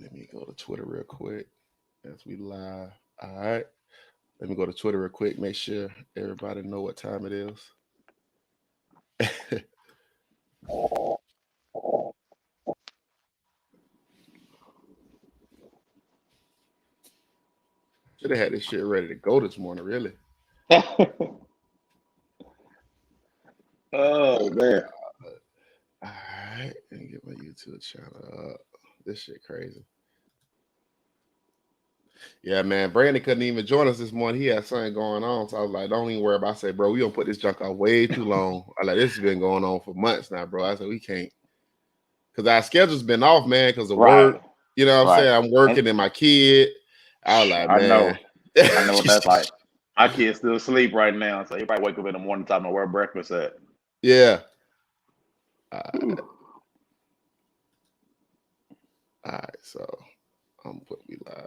Let me go to Twitter real quick as we live. All right. Let me go to Twitter real quick. Make sure everybody know what time it is. Should have had this shit ready to go this morning, really. Oh man. All right. Let me get my YouTube channel up. This shit crazy. Yeah, man. Brandon couldn't even join us this morning. He had something going on. So I was like, don't even worry about it. I said, bro, we gonna put this junk out way too long. I like this has been going on for months now, bro. I said we can't. Because our schedule's been off, man, because of work. You know what I'm saying? I'm working and my kid. I was like, man. I know what that's like. My kid's still asleep right now, so he probably wake up in the morning time to where breakfast at. Yeah. All right, so I'm gonna put me live.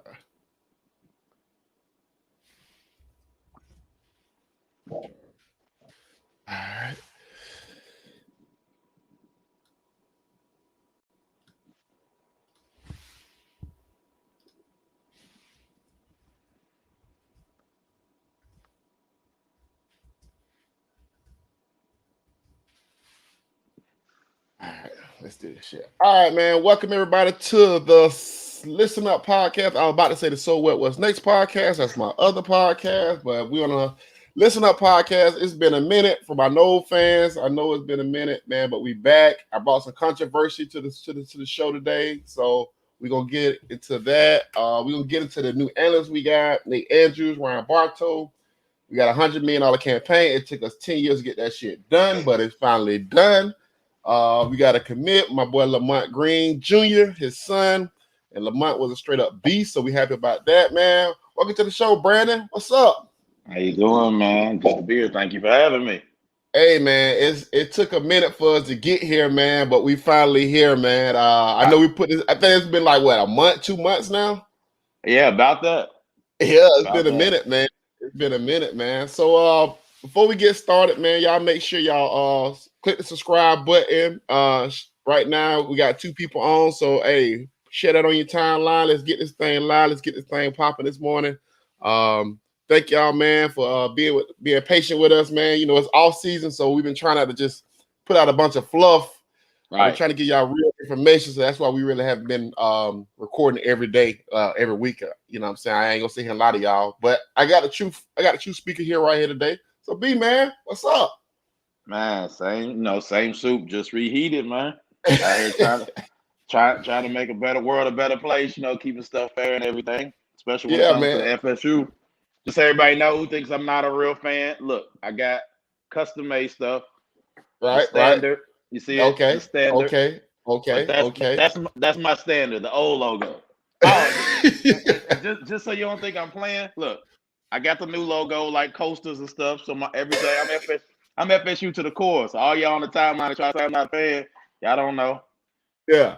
All right. All right, let's do this shit. All right, man. Welcome everybody to the Listen Up podcast. I was about to say the So What What's Next podcast. That's my other podcast, but we're on a Listen Up podcast. It's been a minute for my Noel fans. I know it's been a minute, man, but we back. I brought some controversy to the show today, so we're gonna get into that. We're gonna get into the new analysts we got: Nate Andrews, Ryan Bartow. We got $100 million campaign. It took us 10 years to get that shit done, but it's finally done. We got to commit my boy Lamont Green Jr., his son, and Lamont was a straight up beast, so we happy about that, man. Welcome to the show, Brandon. What's up? How you doing, man? Good to be here. Thank you for having me. Hey, man, it took a minute for us to get here, man, but we finally here, man. I know we put this. I think it's been like what, a month, 2 months now. Yeah, about that. Yeah, it's been a minute, man. It's been a minute, man. So before we get started, man, y'all make sure y'all click the subscribe button. Right now we got 2 people on, so hey, share that on your timeline. Let's get this thing live. Let's get this thing popping this morning. Thank y'all, man, for being patient with us, man. You know, it's off season, so we've been trying not to just put out a bunch of fluff. Right. We're trying to give y'all real information, so that's why we really have been recording every day, every week. You know what I'm saying? I ain't gonna say here a lot of y'all, but I got a true speaker here right here today. So B, man, what's up? Man, same soup, just reheated, man. Out here trying to make a better world a better place, you know, keeping stuff fair and everything, especially when it comes to the FSU. Just so everybody know who thinks I'm not a real fan. Look, I got custom made stuff. Right, standard. You see it? Okay. The standard. Okay. That's my standard, the old logo. Just so you don't think I'm playing, look, I got the new logo like coasters and stuff. So every day I'm FSU to the core. So all y'all on the timeline try to say I'm not a fan, y'all don't know. Yeah.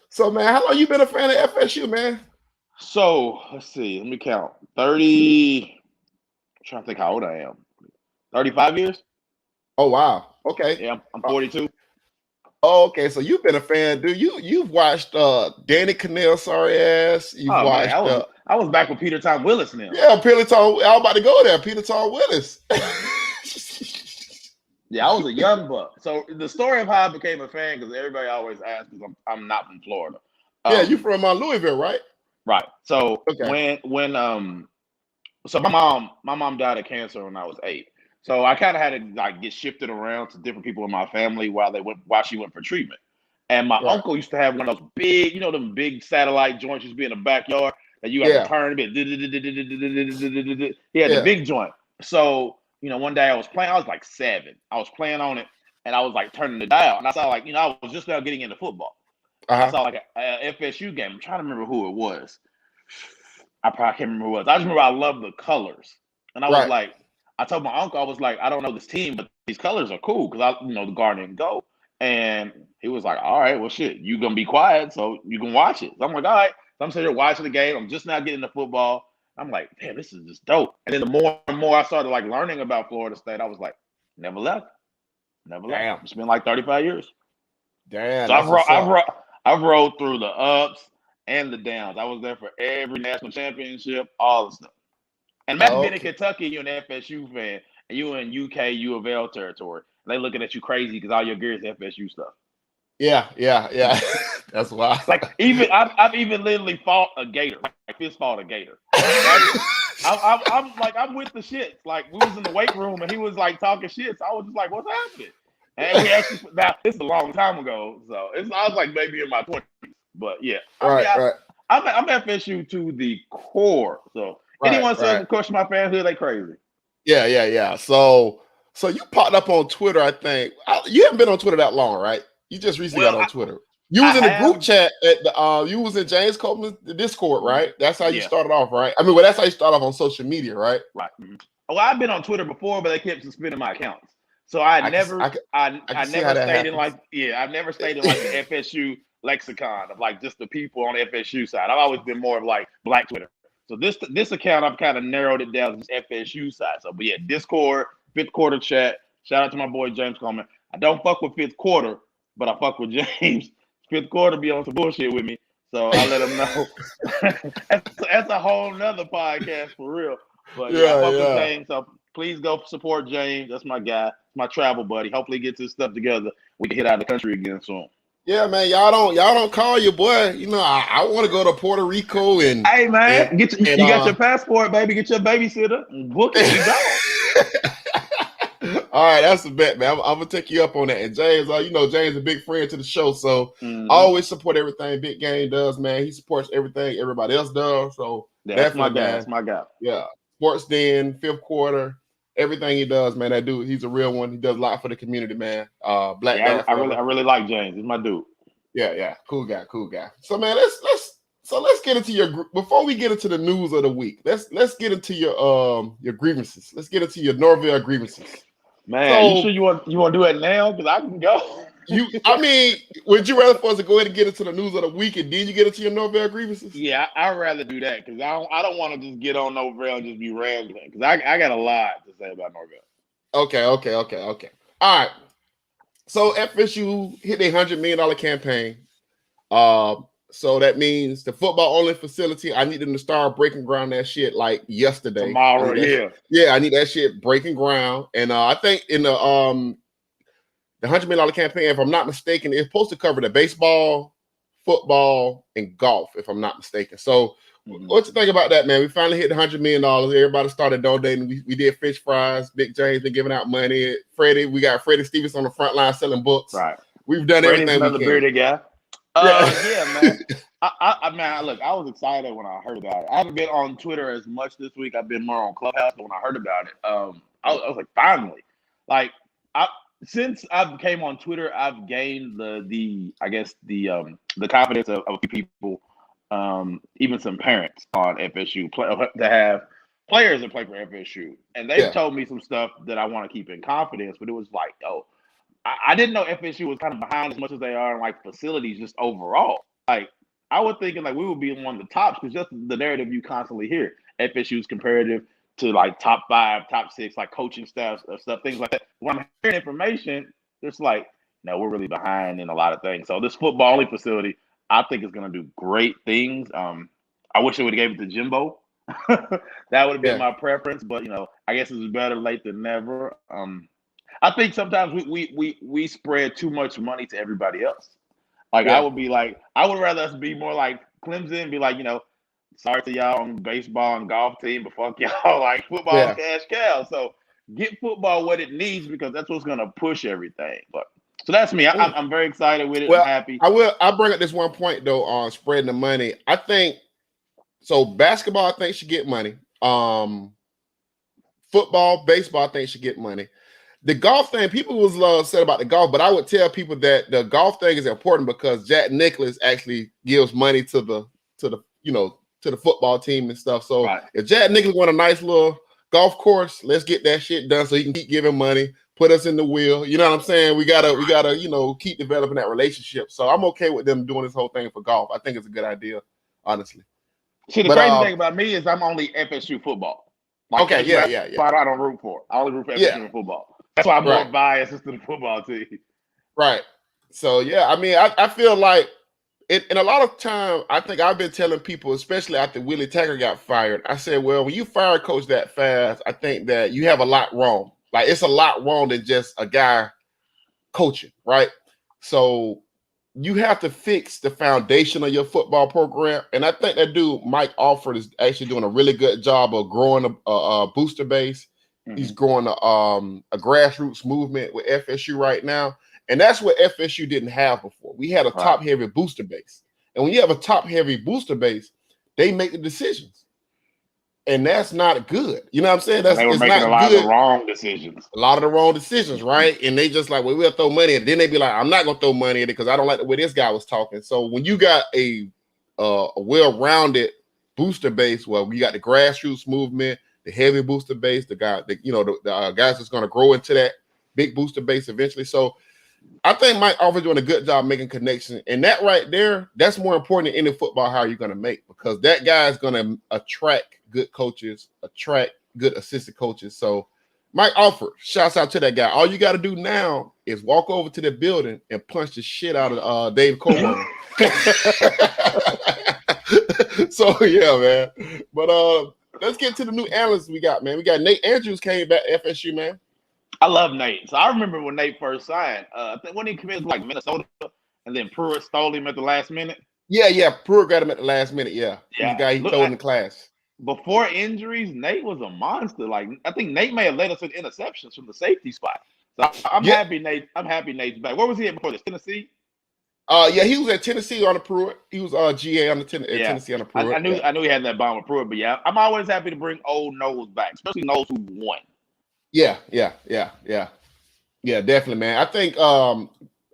So man, how long you been a fan of FSU, man? So let's see. Let me count. 30. I'm trying to think how old I am. 35 years. Oh wow. Okay. Yeah, I'm 42. Oh, okay. So you've been a fan, dude. You've watched Danny Cannell, sorry ass. You've watched. Man, I was back with Peter Tom Willis now. Yeah, Peter Tom. I was about to go there. Peter Tom Willis. Yeah, I was a young buck. So the story of how I became a fan, because everybody always asks, because I'm not from Florida. Yeah, you from Louisville, right? Right. So when so my mom died of cancer when I was 8. So I kind of had to like get shifted around to different people in my family while she went for treatment. And my uncle used to have one of those big, you know, them big satellite joints used to be in the backyard that you have to turn a bit. He had the big joint. So, you know, one day I was like 7. I was playing on it and I was like turning the dial. And I saw like, you know, I was just now getting into football. I saw like a FSU game. I'm trying to remember who it was. I probably can't remember who it was. I just remember I loved the colors. And I was like, I told my uncle, I was like, I don't know this team, but these colors are cool because the garden and go. And he was like, all right, well, shit, you going to be quiet, so you can watch it. So I'm like, all right. So I'm sitting there watching the game. I'm just now getting into football. I'm like, damn, this is just dope. And then the more and more I started like learning about Florida State, I was like, never left. Damn. It's been like 35 years. Damn. So I've rolled through the ups and the Downs. I was there for every national championship, all the stuff. And imagine being in Kentucky, you're an FSU fan, and you're in UK, U of L territory. And they looking at you crazy because all your gear is FSU stuff. Yeah. That's why. Like I've even literally fought a gator, like fist fought a gator. I'm with the shits. Like we was in the weight room and he was like talking shit. So I was just like, what's happening? And we actually now this is a long time ago, so I was like maybe in my 20s, but yeah, right. I'm FSU to the core. So anyone says question my fanhood, they crazy. Yeah. So you popped up on Twitter. I think you haven't been on Twitter that long, right? You just recently got on Twitter. You was in the group chat at the you was in James Copeland's Discord, right? That's how you started off, right? I mean, well, that's how you start off on social media, right? Right. Mm-hmm. Well, I've been on Twitter before, but they kept suspending my accounts. So I never stayed in like the FSU lexicon of like just the people on the FSU side. I've always been more of like Black Twitter. So this account I've kind of narrowed it down to this FSU side. So but yeah, Discord, fifth quarter chat. Shout out to my boy James Coleman. I don't fuck with fifth quarter, but I fuck with James. Fifth quarter be on some bullshit with me. So I let him know. that's a whole nother podcast for real. But I fuck with James. So please go support James. That's my guy, my travel buddy. Hopefully he gets his stuff together. We can hit out of the country again soon. Yeah, man. Y'all don't call your boy. You know, I want to go to Puerto Rico and hey man, you got your passport, baby. Get your babysitter and book it. All right, that's a bet, man. I'm gonna take you up on that. And James, you know, James is a big friend to the show, so I always support everything Big Game does, man. He supports everything everybody else does. So that's my guy. That's my guy. Yeah, Sports Den, fifth quarter, everything he does, man. That dude, he's a real one. He does a lot for the community, man. Black guy. I really like James. He's my dude. Yeah, cool guy. So man, let's get into your before we get into the news of the week. Let's get into your grievances. Let's get into your Norvell grievances. Man, so, you sure you want to do it now? Because I can go. I mean, would you rather for us to go ahead and get into the news of the week and then you get into your Norvell grievances? Yeah, I'd rather do that because I don't want to just get on Norvell and just be rambling because I got a lot to say about Norvell. Okay. All right. So FSU hit a $100 million campaign. So that means the football only facility, I need them to start breaking ground that shit like yesterday. Tomorrow, yeah. I need that shit breaking ground. And I think in the $100 million campaign, if I'm not mistaken, it's supposed to cover the baseball, football, and golf, if I'm not mistaken. So what you think about that, man? We finally hit the $100 million. Everybody started donating. We did fish fries. Big James been giving out money. We got Freddie Stevens on the front line selling books. Right. We've done Freddie's everything another we can. Bearded guy. Yeah, man. I was excited when I heard about it. I haven't been on Twitter as much this week. I've been more on Clubhouse, but when I heard about it, I was like, finally. Like, since I came on Twitter, I've gained the confidence of a few people, even some parents on FSU to have players that play for FSU, and they've told me some stuff that I want to keep in confidence. But it was like, I didn't know FSU was kind of behind as much as they are in like facilities just overall. Like I was thinking like we would be one of the tops because just the narrative you constantly hear. FSU's comparative to like top 5, top 6, like coaching stuff, things like that. When I'm hearing information, it's like, no, we're really behind in a lot of things. So this football only facility, I think is going to do great things. I wish they would have gave it to Jimbo. That would have been my preference, but you know, I guess it's better late than never. I think sometimes we spread too much money to everybody else. Like I would rather us be more like Clemson and be like, you know, sorry to y'all on the baseball and golf team, but fuck y'all like football cash cow. So get football what it needs because that's what's gonna push everything. But so that's me. I'm very excited with it. Well, I'm happy. I'll bring up this one point though on spreading the money. I think so. Basketball, I think should get money. Football, baseball, I think should get money. The golf thing, people was upset about the golf, but I would tell people that the golf thing is important because Jack Nicklaus actually gives money to the football team and stuff. So if Jack Nicklaus want a nice little golf course, let's get that shit done so he can keep giving money, put us in the wheel. You know what I'm saying? We gotta keep developing that relationship. So I'm okay with them doing this whole thing for golf. I think it's a good idea, honestly. See, the crazy thing about me is I'm only FSU football. Like, yeah. I don't root for. I only root for FSU football. That's why I'm more biased to the football team. Right. So yeah, I mean, I feel like And a lot of time, I think I've been telling people, especially after Willie Taggart got fired, I said, well, when you fire a coach that fast, I think that you have a lot wrong. Like, it's a lot wrong than just a guy coaching, right? So you have to fix the foundation of your football program. And I think that dude, Mike Alford, is actually doing a really good job of growing a booster base. Mm-hmm. He's growing a grassroots movement with FSU right now. And that's what FSU didn't have before. We had a top-heavy booster base. And when you have a top-heavy booster base, they make the decisions. And that's not good. You know what I'm saying? They were making a lot of the wrong decisions. A lot of the wrong decisions, right? And they just like, well, we'll throw money in it. Then they be like, I'm not going to throw money in it because I don't like the way this guy was talking. So when you got a well-rounded booster base, well, you got the grassroots movement, the heavy booster base, the guys that's going to grow into that big booster base eventually. So I think Mike Alford's doing a good job making connections. And that right there, that's more important than any football hire you're going to make, because that guy is going to attract good coaches, attract good assistant coaches. So Mike Alford, shouts out to that guy. All you got to do now is walk over to the building and punch the shit out of Dave Coburn. So, yeah, man. But let's get to the new analysts we got, man. We got Nate Andrews came back to FSU, man. I love Nate. So I remember when Nate first signed. I think when he committed to like Minnesota, and then Pruitt stole him at the last minute. Yeah. Pruitt got him at the last minute. Yeah. He's the guy he stole in the class. Before injuries, Nate was a monster. Like, I think Nate may have led us in interceptions from the safety spot. So I'm happy Nate's back. Where was he at before this? Tennessee? Yeah, he was at Tennessee on the Pruitt. He was GA on the Tennessee on the Pruitt. I knew he had that bond with Pruitt, but yeah, I'm always happy to bring old Knowles back, especially Knowles who won. Yeah, definitely, man. I think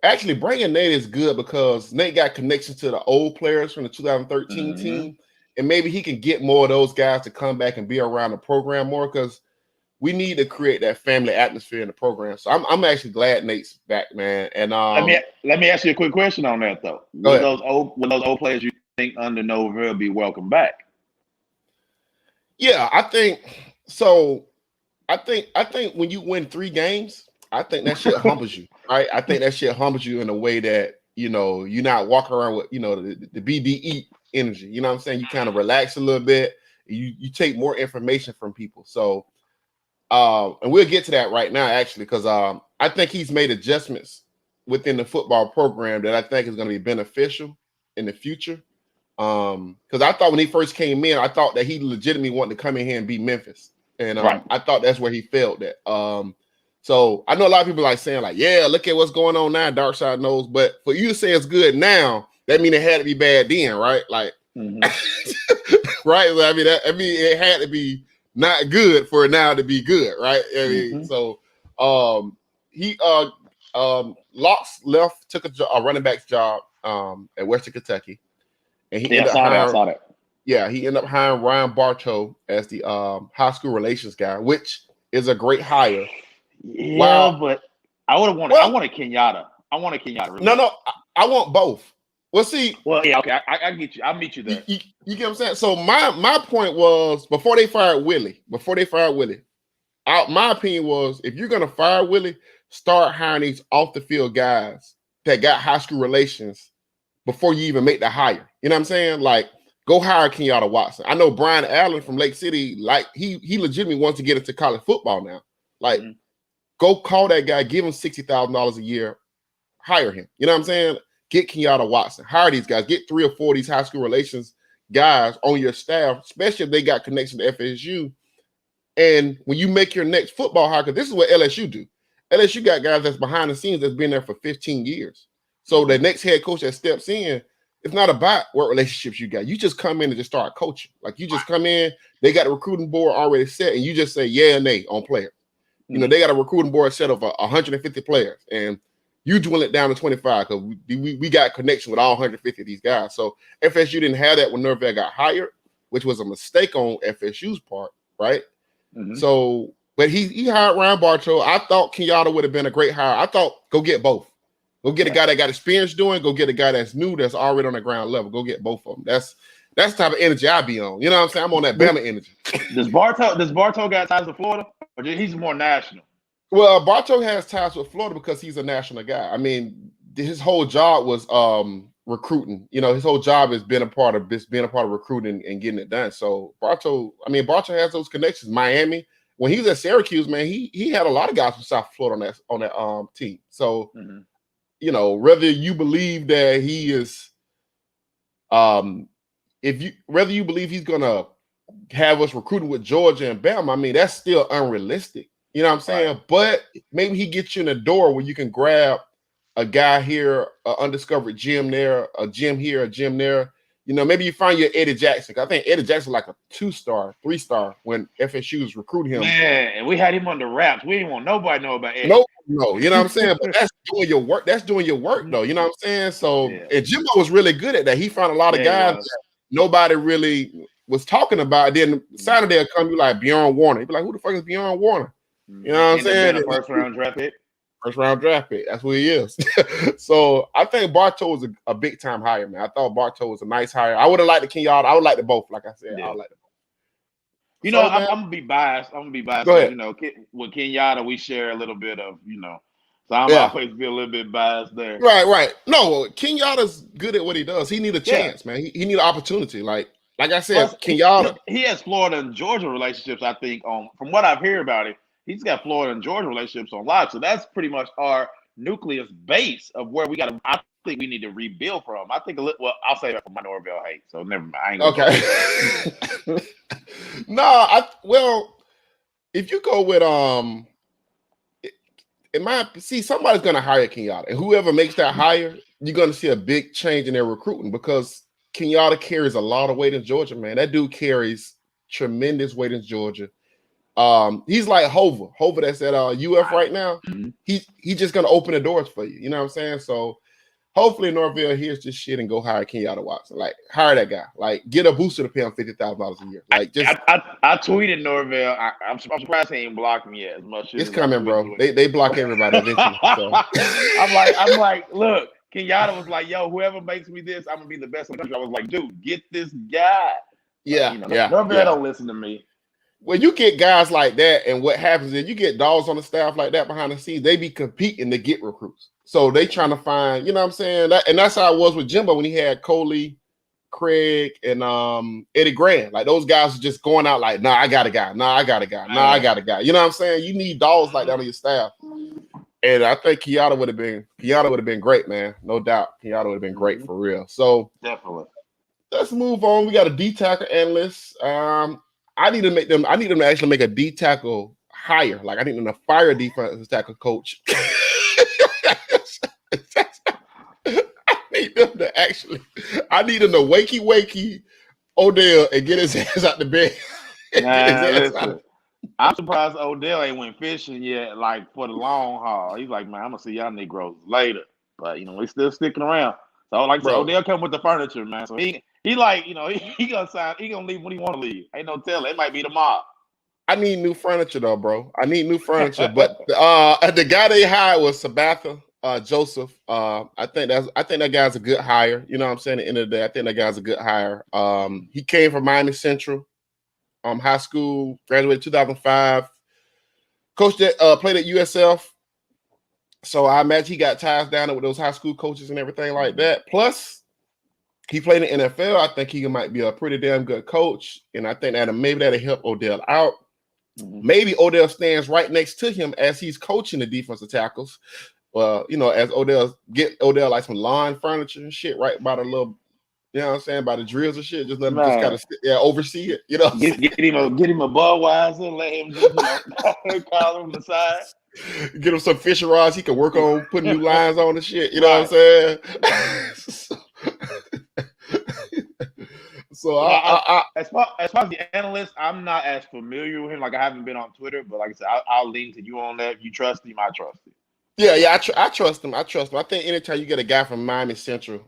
actually bringing Nate is good because Nate got connections to the old players from the 2013 team, and maybe he can get more of those guys to come back and be around the program more, because we need to create that family atmosphere in the program. So I'm actually glad Nate's back, man. And let me ask you a quick question on that though. Will those old players you think under Norvell be welcome back? Yeah, I think so. I think when you win 3 games, I think that shit humbles you, right? I think that shit humbles you in a way that, you're not walking around with, the BDE energy. You know what I'm saying? You kind of relax a little bit. You take more information from people. So, and we'll get to that right now, actually, because I think he's made adjustments within the football program that I think is going to be beneficial in the future. Because I thought when he first came in, I thought that he legitimately wanted to come in here and beat Memphis. And I thought that's where he failed that. So I know a lot of people like saying like, yeah, look at what's going on now. Darkside knows, but for you to say it's good now, that means it had to be bad then, right? Like, right? I mean, it had to be not good for it now to be good, right? I mean, so he Locks left, took a running back's job at Western Kentucky, and he ended up hiring. I saw that. Yeah, he ended up hiring Ryan Bartow as the high school relations guy, which is a great hire. Yeah, but I would have wanted. I wanted Kenyatta. I wanted Kenyatta. Really. No, I want both. Well, see. Well, yeah, okay. I get you. I'll meet you there. You get what I'm saying? So my point was before they fired Willie. My opinion was if you're gonna fire Willie, start hiring these off the field guys that got high school relations before you even make the hire. You know what I'm saying? Like, go hire Kenyatta Watson. I know Brian Allen from Lake City, like he legitimately wants to get into college football now. Like, go call that guy, give him $60,000 a year, hire him. You know what I'm saying? Get Kenyatta Watson, hire these guys, get 3 or 4 of these high school relations guys on your staff, especially if they got connection to FSU. And when you make your next football hire, because this is what LSU do. LSU got guys that's behind the scenes that's been there for 15 years. So the next head coach that steps in, it's not about what relationships you got. You just come in and just start coaching. Like, you just come in, they got a recruiting board already set, and you just say yeah and nay on players. You know, they got a recruiting board set of 150 players, and you dwindle it down to 25 because we got connection with all 150 of these guys. So FSU didn't have that when Norvell got hired, which was a mistake on FSU's part, right? So, but he hired Ryan Bartow. I thought Kenyatta would have been a great hire. I thought go get both. Go get a guy that got experience doing. Go get a guy that's new, that's already on the ground level. Go get both of them. That's the type of energy I be on. You know what I'm saying? I'm on that Bama energy. Does Bartow got ties to Florida, or he's more national? Well, Bartow has ties with Florida because he's a national guy. I mean, his whole job was recruiting. You know, his whole job has been a part of recruiting and getting it done. So Bartow has those connections. Miami, when he was at Syracuse, man, he had a lot of guys from South Florida on that team. So you know, whether you believe that he is, whether you believe he's gonna have us recruiting with Georgia and Bama, I mean, that's still unrealistic. You know what I'm saying? Right. But maybe he gets you in the door where you can grab a guy here, an undiscovered gym there, a gym here, a gym there. You know, maybe you find your Eddie Jackson. I think Eddie Jackson like a 2-star, 3-star when FSU was recruiting him. Man, and we had him under wraps. We didn't want nobody know about Eddie. No, you know what I'm saying? But that's doing your work. That's doing your work, though. You know what I'm saying? So, and Jimbo was really good at that. He found a lot of guys that nobody really was talking about. Then Saturday will come, you like Bjorn Warner. You'd be like, who the fuck is Bjorn Warner? You know what I'm saying? A first-round draft pick. First-round draft pick. That's who he is. So I think Bartow was a big-time hire, man. I thought Bartow was a nice hire. I would have liked the Kenyatta. I would like the both, like I said. I would like the both. You know, I'm gonna be biased. Go ahead. You know, with Kenyatta, we share a little bit of, you know, so I'm always be a little bit biased there. Right. No, Kenyatta's good at what he does. He need a chance, man. He need an opportunity. Like I said, plus, Kenyatta. He has Florida and Georgia relationships, I think, from what I've heard about it. He's got Florida and Georgia relationships on lock. So that's pretty much our nucleus base of where I think we need to rebuild from. I think I'll say that for my Norvell hate. So never mind. I ain't gonna well, if you go with somebody's gonna hire Kenyatta, and whoever makes that hire, you're gonna see a big change in their recruiting because Kenyatta carries a lot of weight in Georgia, man. That dude carries tremendous weight in Georgia. He's like Hova that's at UF right now. He's just gonna open the doors for you. You know what I'm saying? So hopefully Norvell hears this shit and go hire Kenyatta Watson. Like hire that guy. Like get a booster to pay him $50,000 a year. Like I tweeted Norvell. I'm surprised he ain't blocked me yet as much. It's coming, bro. They block everybody eventually. So. I'm like, look. Kenyatta was like, yo, whoever makes me this, I'm gonna be the best in the country. I was like, dude, get this guy. Norvell don't listen to me. When you get guys like that, and what happens is you get dogs on the staff like that behind the scenes, they be competing to get recruits. So they trying to find, you know what I'm saying? And that's how it was with Jimbo when he had Coley, Craig, and Eddie Grant. Like those guys are just going out like, nah, I got a guy. Nah, I got a guy. Nah, I got a guy. You know what I'm saying? You need dogs like that on your staff. And I think Kenyatta would have been great, man. No doubt. Kenyatta would have been great for real. So definitely. Let's move on. We got a D tackle analyst. I need them to actually make a D tackle hire. Like I need them to fire a defensive tackle coach. I need them to wakey Odell and get his ass out the bed. I'm surprised Odell ain't went fishing yet, like for the long haul. He's like, man, I'm gonna see y'all Negroes later. But you know, we still sticking around. So like I said, Odell come with the furniture, man. So he like, you know, he gonna leave when he want to leave. Ain't no telling. It might be tomorrow. I need new furniture though, bro. I need new furniture. But the guy they hired was Sabatha Joseph. I think that guy's a good hire. You know what I'm saying? At the end of the day, I think that guy's a good hire. He came from Miami Central. High school, graduated 2005. Coached played at USF. So I imagine he got ties down there with those high school coaches and everything like that. Plus, he played in the NFL. I think he might be a pretty damn good coach. And I think that'll help Odell out. Maybe Odell stands right next to him as he's coaching the defensive tackles. Well, you know, as Odell like some lawn furniture and shit right by the little, you know what I'm saying, by the drills and shit. Just let him just kind of sit there, oversee it. You know, get him a Budweiser, let him just call him the side. Get him some fishing rods he can work on putting new lines on and shit. You know what I'm saying? So as far as the analyst, I'm not as familiar with him. Like I haven't been on Twitter, but like I said, I'll lean to you on that. If you trust him, I trust him. Yeah, I trust him. I think anytime you get a guy from Miami Central,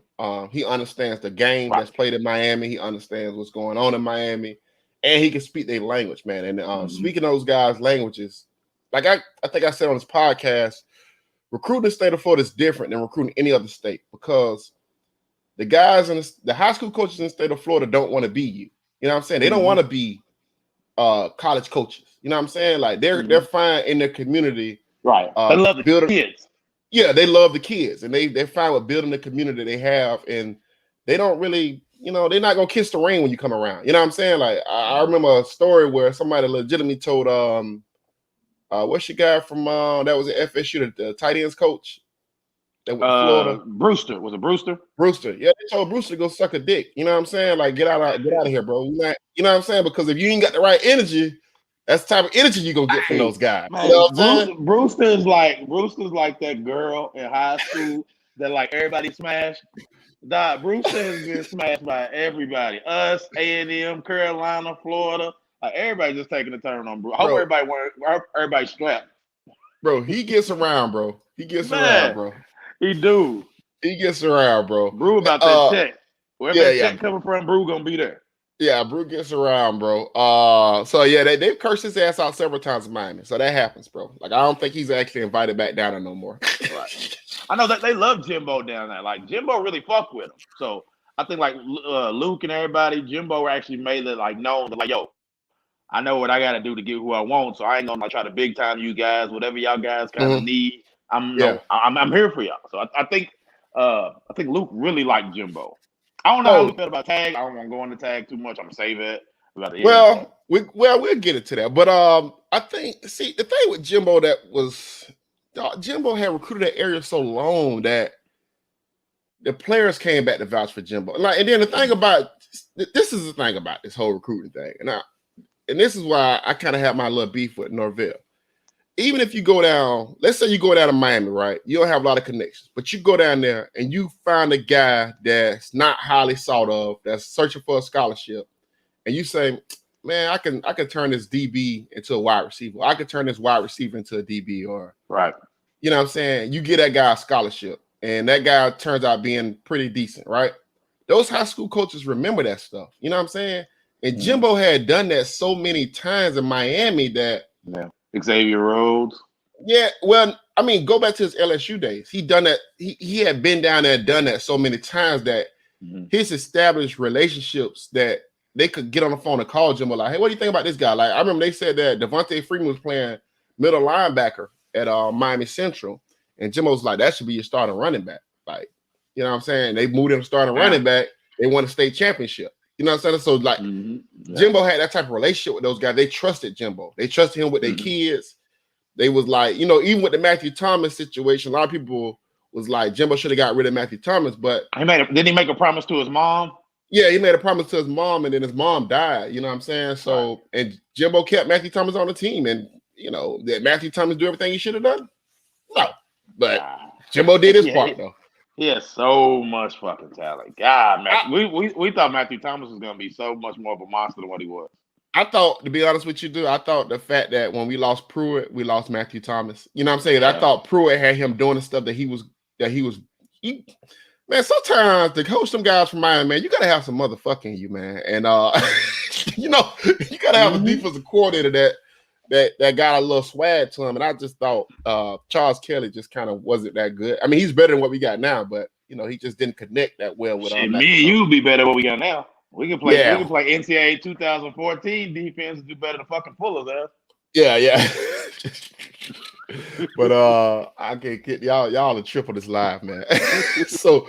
he understands the game that's played in Miami. He understands what's going on in Miami, and he can speak their language, man. And speaking those guys' languages, like I think I said on this podcast, recruiting the state of Florida is different than recruiting any other state because the guys in the high school coaches in the state of Florida don't want to be you. You know what I'm saying? They don't want to be college coaches. You know what I'm saying? Like they're fine in their community. Right. They love the kids. Yeah, they love the kids, and they're fine with building the community they have, and they don't really, they're not gonna kiss the ring when you come around. You know what I'm saying? Like I remember a story where somebody legitimately told what's your guy from that was at FSU, the tight ends coach that went to Florida. Brewster. Was it Brewster? Brewster. Yeah, they told Brewster to go suck a dick. You know what I'm saying? Like get out of here, bro. You know what I'm saying? Because if you ain't got the right energy, that's the type of energy you're gonna get from those guys. Man, you know what I'm saying? Brewster's like that girl in high school that like everybody smashed. Brewster has been smashed by everybody. Us, A&M, Carolina, Florida. Like everybody just taking a turn on Brewster. I hope everybody's strapped. Bro, he gets around, bro. He gets around, bro. He do. He gets around, bro. Brew about that check. Wherever that check coming from, Brew gonna be there. Yeah, Brew gets around, bro. So yeah, they've cursed his ass out several times in Miami. So that happens, bro. Like I don't think he's actually invited back down there no more. Right. I know that they love Jimbo down there. Like Jimbo really fucked with him. So I think like Luke and everybody, Jimbo actually made it like known that like, yo, I know what I gotta do to get who I want. So I ain't gonna like try to big time you guys, whatever y'all guys kind of need. I'm here for y'all. So I think Luke really liked Jimbo. I don't know how we felt about tag. I don't want to go on the tag too much. I'm gonna save it. We'll get into that. But I think the thing with Jimbo that was Jimbo had recruited that area so long that the players came back to vouch for Jimbo. Like, and then the thing about this is the thing about this whole recruiting thing, and this is why I kind of have my little beef with Norvell. Even if you go down, let's say you go down to Miami, right? You don't have a lot of connections, but you go down there and you find a guy that's not highly sought of, that's searching for a scholarship, and you say, man, I can turn this DB into a wide receiver. I can turn this wide receiver into a DB, or right. You know what I'm saying? You get that guy a scholarship, and that guy turns out being pretty decent, right? Those high school coaches remember that stuff. You know what I'm saying? And Jimbo had done that so many times in Miami that Xavier Rhodes. Yeah, well, I mean, go back to his LSU days. He done that. He had been down there and done that so many times that his established relationships that they could get on the phone and call Jimbo like, hey, what do you think about this guy? Like, I remember they said that Devontae Freeman was playing middle linebacker at Miami Central, and Jimbo's like, that should be your starting running back. Like, you know what I'm saying? They moved him starting running back. They won a state championship. You know what I'm saying? So, like, Jimbo had that type of relationship with those guys. They trusted Jimbo. They trusted him with their kids. They was like, even with the Matthew Thomas situation, a lot of people was like, Jimbo should have got rid of Matthew Thomas, but didn't he make a promise to his mom? Yeah, he made a promise to his mom, and then his mom died. You know what I'm saying? So, and Jimbo kept Matthew Thomas on the team, and did Matthew Thomas do everything he should have done? No, but Jimbo did his part though. He has so much fucking talent. God, man, we thought Matthew Thomas was gonna be so much more of a monster than what he was. I thought, to be honest with you, I thought the fact that when we lost Pruitt, we lost Matthew Thomas. You know what I'm saying? I thought Pruitt had him doing the stuff that he was. Man, sometimes to coach some guys from Miami, man, you gotta have some motherfucking you, man. And you gotta have a defensive coordinator that got a little swag to him. And I just thought Charles Kelly just kind of wasn't that good. I mean, he's better than what we got now, but he just didn't connect that well with me and you would be better than what we got now. We can play NCAA 2014 defense and do better than fucking Fuller's ass. Yeah. But I can't get y'all to triple this live, man. So,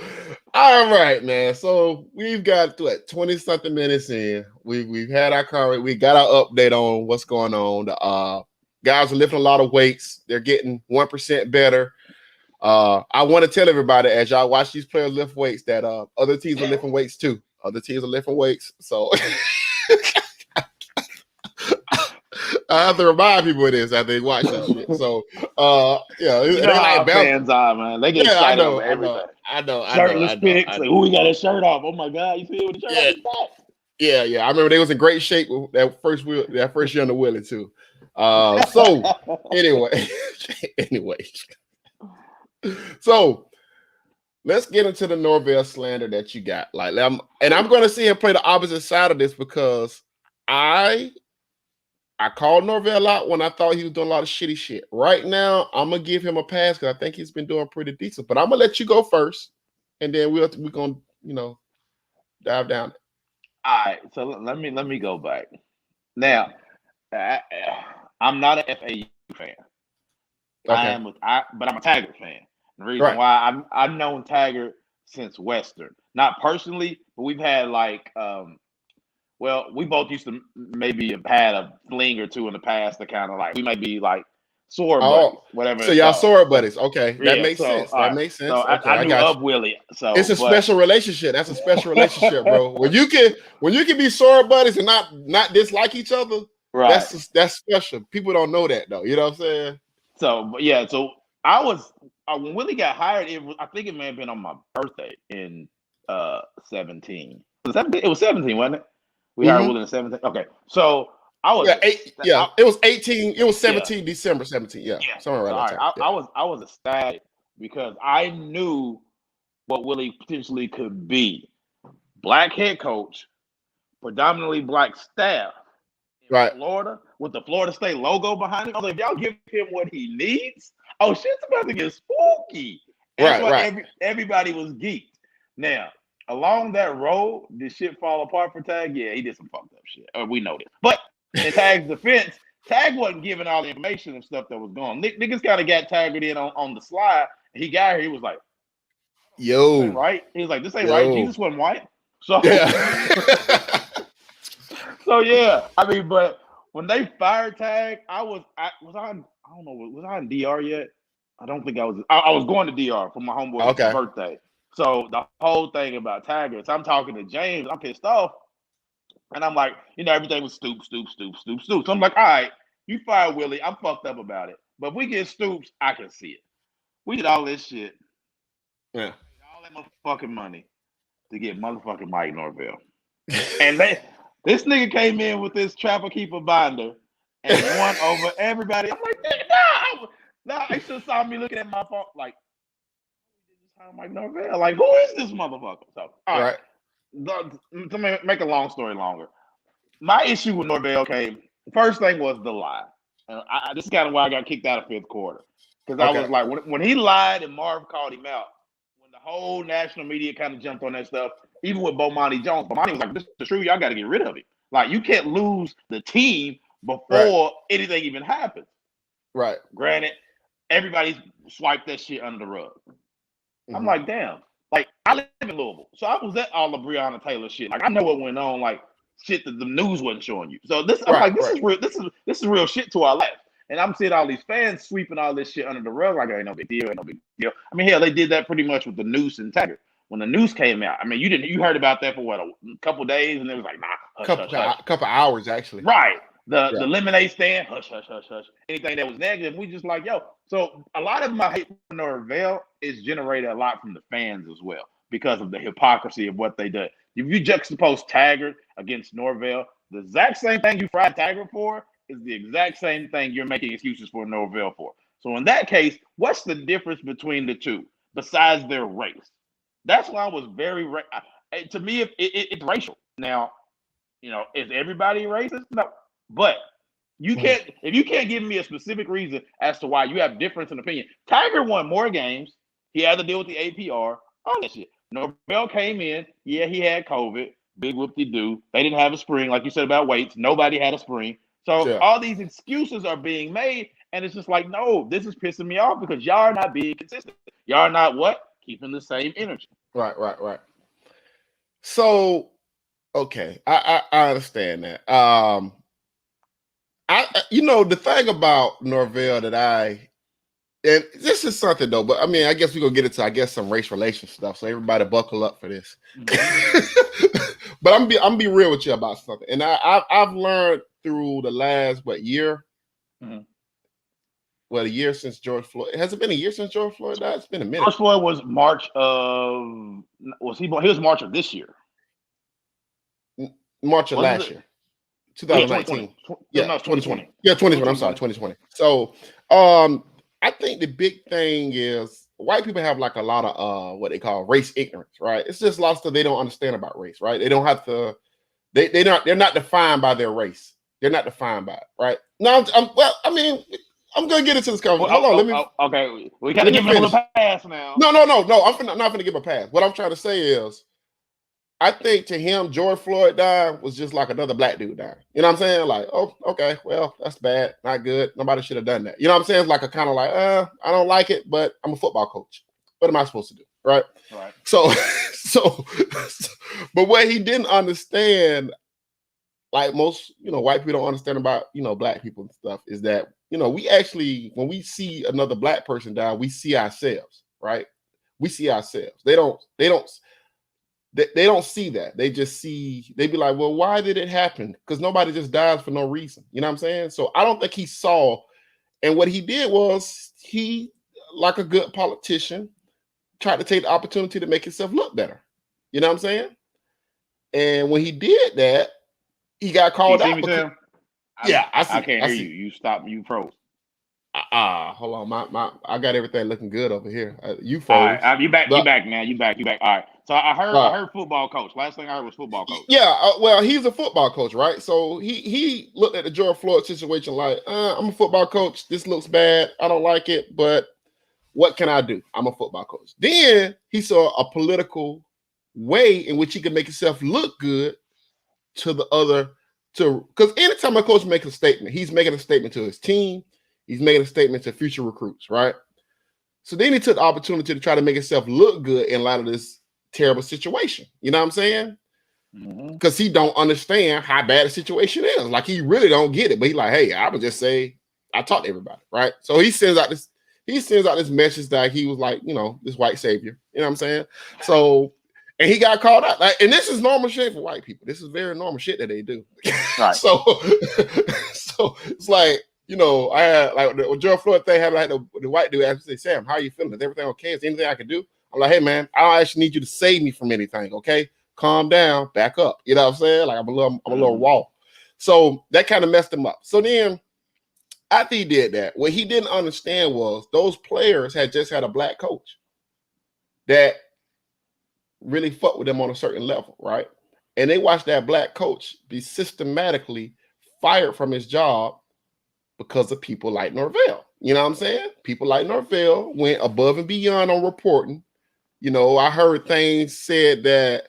all right, man. So we've got 20-something minutes in. We've had our comment. We got our update on what's going on. The guys are lifting a lot of weights. They're getting 1% better. I want to tell everybody as y'all watch these players lift weights that other teams are lifting weights too. Other teams are lifting weights. So I have to remind people of this after they watch this shit. So, how fans are, man. They get excited over everything. I know. Shirtless pics. Like, who we got his shirt off? Oh my god, you see it with the shirt off? Yeah. I remember they was in great shape with that first year on the Willie too. So anyway. So let's get into the Norvell slander that you got. I'm going to see him play the opposite side of this because I called Norvell out when I thought he was doing a lot of shitty shit. Right now, I'm gonna give him a pass because I think he's been doing pretty decent. But I'm gonna let you go first, and then we're gonna dive down it. All right, so let me go back. Now, I'm not an FAU fan. Okay. But I'm a Tiger fan. The reason why I've known Taggart since Western, not personally, but we've had like, well, we both used to maybe have had a fling or two in the past to kind of like we might be like sword buddies, whatever. So it's y'all called. sword buddies, okay? That Yeah, makes sense. That makes sense. So Okay, I knew got of you. Willie. So It's a special relationship. That's a special relationship, bro. When you can be sword buddies and not dislike each other, right? That's special. People don't know that though. You know what I'm saying? So yeah, so I was when Willie got hired. I think it may have been on my birthday in 17. It was 17, wasn't it? We hired Willie in 17. Okay, so I was it was 18. It was 17 December 17. Yeah, somewhere around that time. I was ecstatic because I knew what Willie potentially could be. Black head coach, predominantly black staff. Right. Florida with the Florida State logo behind him. I was like, if y'all give him what he needs, oh shit's about to get spooky. And that's why everybody was geeked. Now, along that road, did shit fall apart for Tag? Yeah, he did some fucked up shit. We know this. But in Tag's defense, Tag wasn't giving all the information and stuff that was going on. Niggas kind of got Taggart in on the slide. He got here, he was like, yo, right? He was like, this ain't right. Jesus wasn't white. So So yeah, I mean, but when they fired Tag, I don't know, was I in DR yet? I don't think I was. I was going to DR for my homeboy's birthday. So the whole thing about Taggart, I'm talking to James, I'm pissed off, and I'm like, everything was Stoops. So I'm like, all right, you fired Willie, I'm fucked up about it, but if we get Stoops, I can see it. We did all this shit, all that motherfucking money to get motherfucking Mike Norvell, and this nigga came in with this Trapper Keeper binder and won over everybody. I'm like, nah. I should saw me looking at my phone like, I'm like, Norvell, like, who is this motherfucker? So, all right. To make a long story longer, my issue with Norvell came. The first thing was the lie. And this is kind of why I got kicked out of fifth quarter. Because I was like, when he lied and Marv called him out, when the whole national media kind of jumped on that stuff, even with Bomani Jones, Bomani was like, this is true, y'all got to get rid of it. Like, you can't lose the team before anything even happens. Right. Granted, everybody's swiped that shit under the rug. I'm like, damn. Like, I live in Louisville, so I was at all the Breonna Taylor shit. Like, I know what went on, like, shit that the news wasn't showing you. So this, I'm like, this is real. This is real shit to our left. And I'm seeing all these fans sweeping all this shit under the rug like, ain't no big deal, ain't no big deal. I mean, hell, they did that pretty much with the Noose and Taggart. When the news came out, I mean, you heard about that for what, a couple days, and it was like, nah, couple hours actually. Right. The lemonade stand, hush. Anything that was negative, we just like, yo. So a lot of my hate for Norvell is generated a lot from the fans as well because of the hypocrisy of what they did. If you juxtapose Taggart against Norvell, the exact same thing you fried Taggart for is the exact same thing you're making excuses for Norvell for. So in that case, what's the difference between the two besides their race? That's why I was very to me, it's racial. Now, is everybody racist? No, but you can't if you can't give me a specific reason as to why you have difference in opinion. Taggart won more games. He had to deal with the APR, all that shit. Norvell came in. Yeah, he had COVID. Big whoop-de-doo. They didn't have a spring, like you said about weights. Nobody had a spring. So all these excuses are being made, and it's just like, no, this is pissing me off because y'all are not being consistent. Y'all are not what? Keeping the same energy. Right. So, okay, I understand that. The thing about Norvell and this is something though, but I mean, I guess we're gonna get into some race relation stuff. So everybody buckle up for this. But I'm be real with you about something, and I've learned through the last year. Well, a year since George Floyd. Has it been a year since George Floyd died? It's been a minute. George Floyd was March of he was March of this year. March of last year. 2019. Yeah, 2020. Yeah, 2020. I'm sorry, 2020. So I think the big thing is white people have like a lot of what they call race ignorance, right? It's just a lot of stuff they don't understand about race, right? They don't have to, they're not defined by their race. They're not defined by it, right? Now I'm gonna get into this conversation. Hold on, okay. We gotta give him a pass now. No. I'm not gonna give a pass. What I'm trying to say is I think to him, George Floyd dying was just like another black dude dying. You know what I'm saying? Like, oh, okay, well, that's bad, not good. Nobody should have done that. You know what I'm saying? It's like a kind of like, I don't like it, but I'm a football coach. What am I supposed to do? Right. So, but what he didn't understand, like most, white people don't understand about, black people and stuff, is that, we actually, when we see another black person die, we see ourselves, right? We see ourselves. They don't see that. They just see, they be like, well, why did it happen? Because nobody just dies for no reason. You know what I'm saying? So I don't think he saw, and what he did was he, like a good politician, tried to take the opportunity to make himself look better. You know what I'm saying? And when he did that, he got called out. I can't hear you. You stopped. You froze. Hold on. I got everything looking good over here. You froze. All right, you back. You back, man. You back. All right. So I heard football coach. Last thing I heard was football coach. Yeah. Well, he's a football coach, right? So he looked at the George Floyd situation like, I'm a football coach. This looks bad. I don't like it, but what can I do? I'm a football coach. Then he saw a political way in which he could make himself look good to the other. Because anytime a coach makes a statement, he's making a statement to his team. He's making a statement to future recruits, right? So then he took the opportunity to try to make himself look good in light of this terrible situation. You know what I'm saying? Because he don't understand how bad the situation is. Like, he really don't get it. But he's like, hey, I would just say, I talk to everybody, right? So he sends out this message that he was like, this white savior. You know what I'm saying? So, and he got called out. Like, and this is normal shit for white people. This is very normal shit that they do. Right. so it's like, I had like the George Floyd thing had like the white dude asked me, say, Sam, how are you feeling? Is everything okay? Is there anything I can do? I'm like, hey man, I don't actually need you to save me from anything. Okay. Calm down, back up. You know what I'm saying? Like I'm a little raw. So that kind of messed him up. So then after he did that, what he didn't understand was those players had just had a black coach that really fucked with them on a certain level, right? And they watched that black coach be systematically fired from his job because of people like Norvell. You know what I'm saying? People like Norvell went above and beyond on reporting. I heard things said that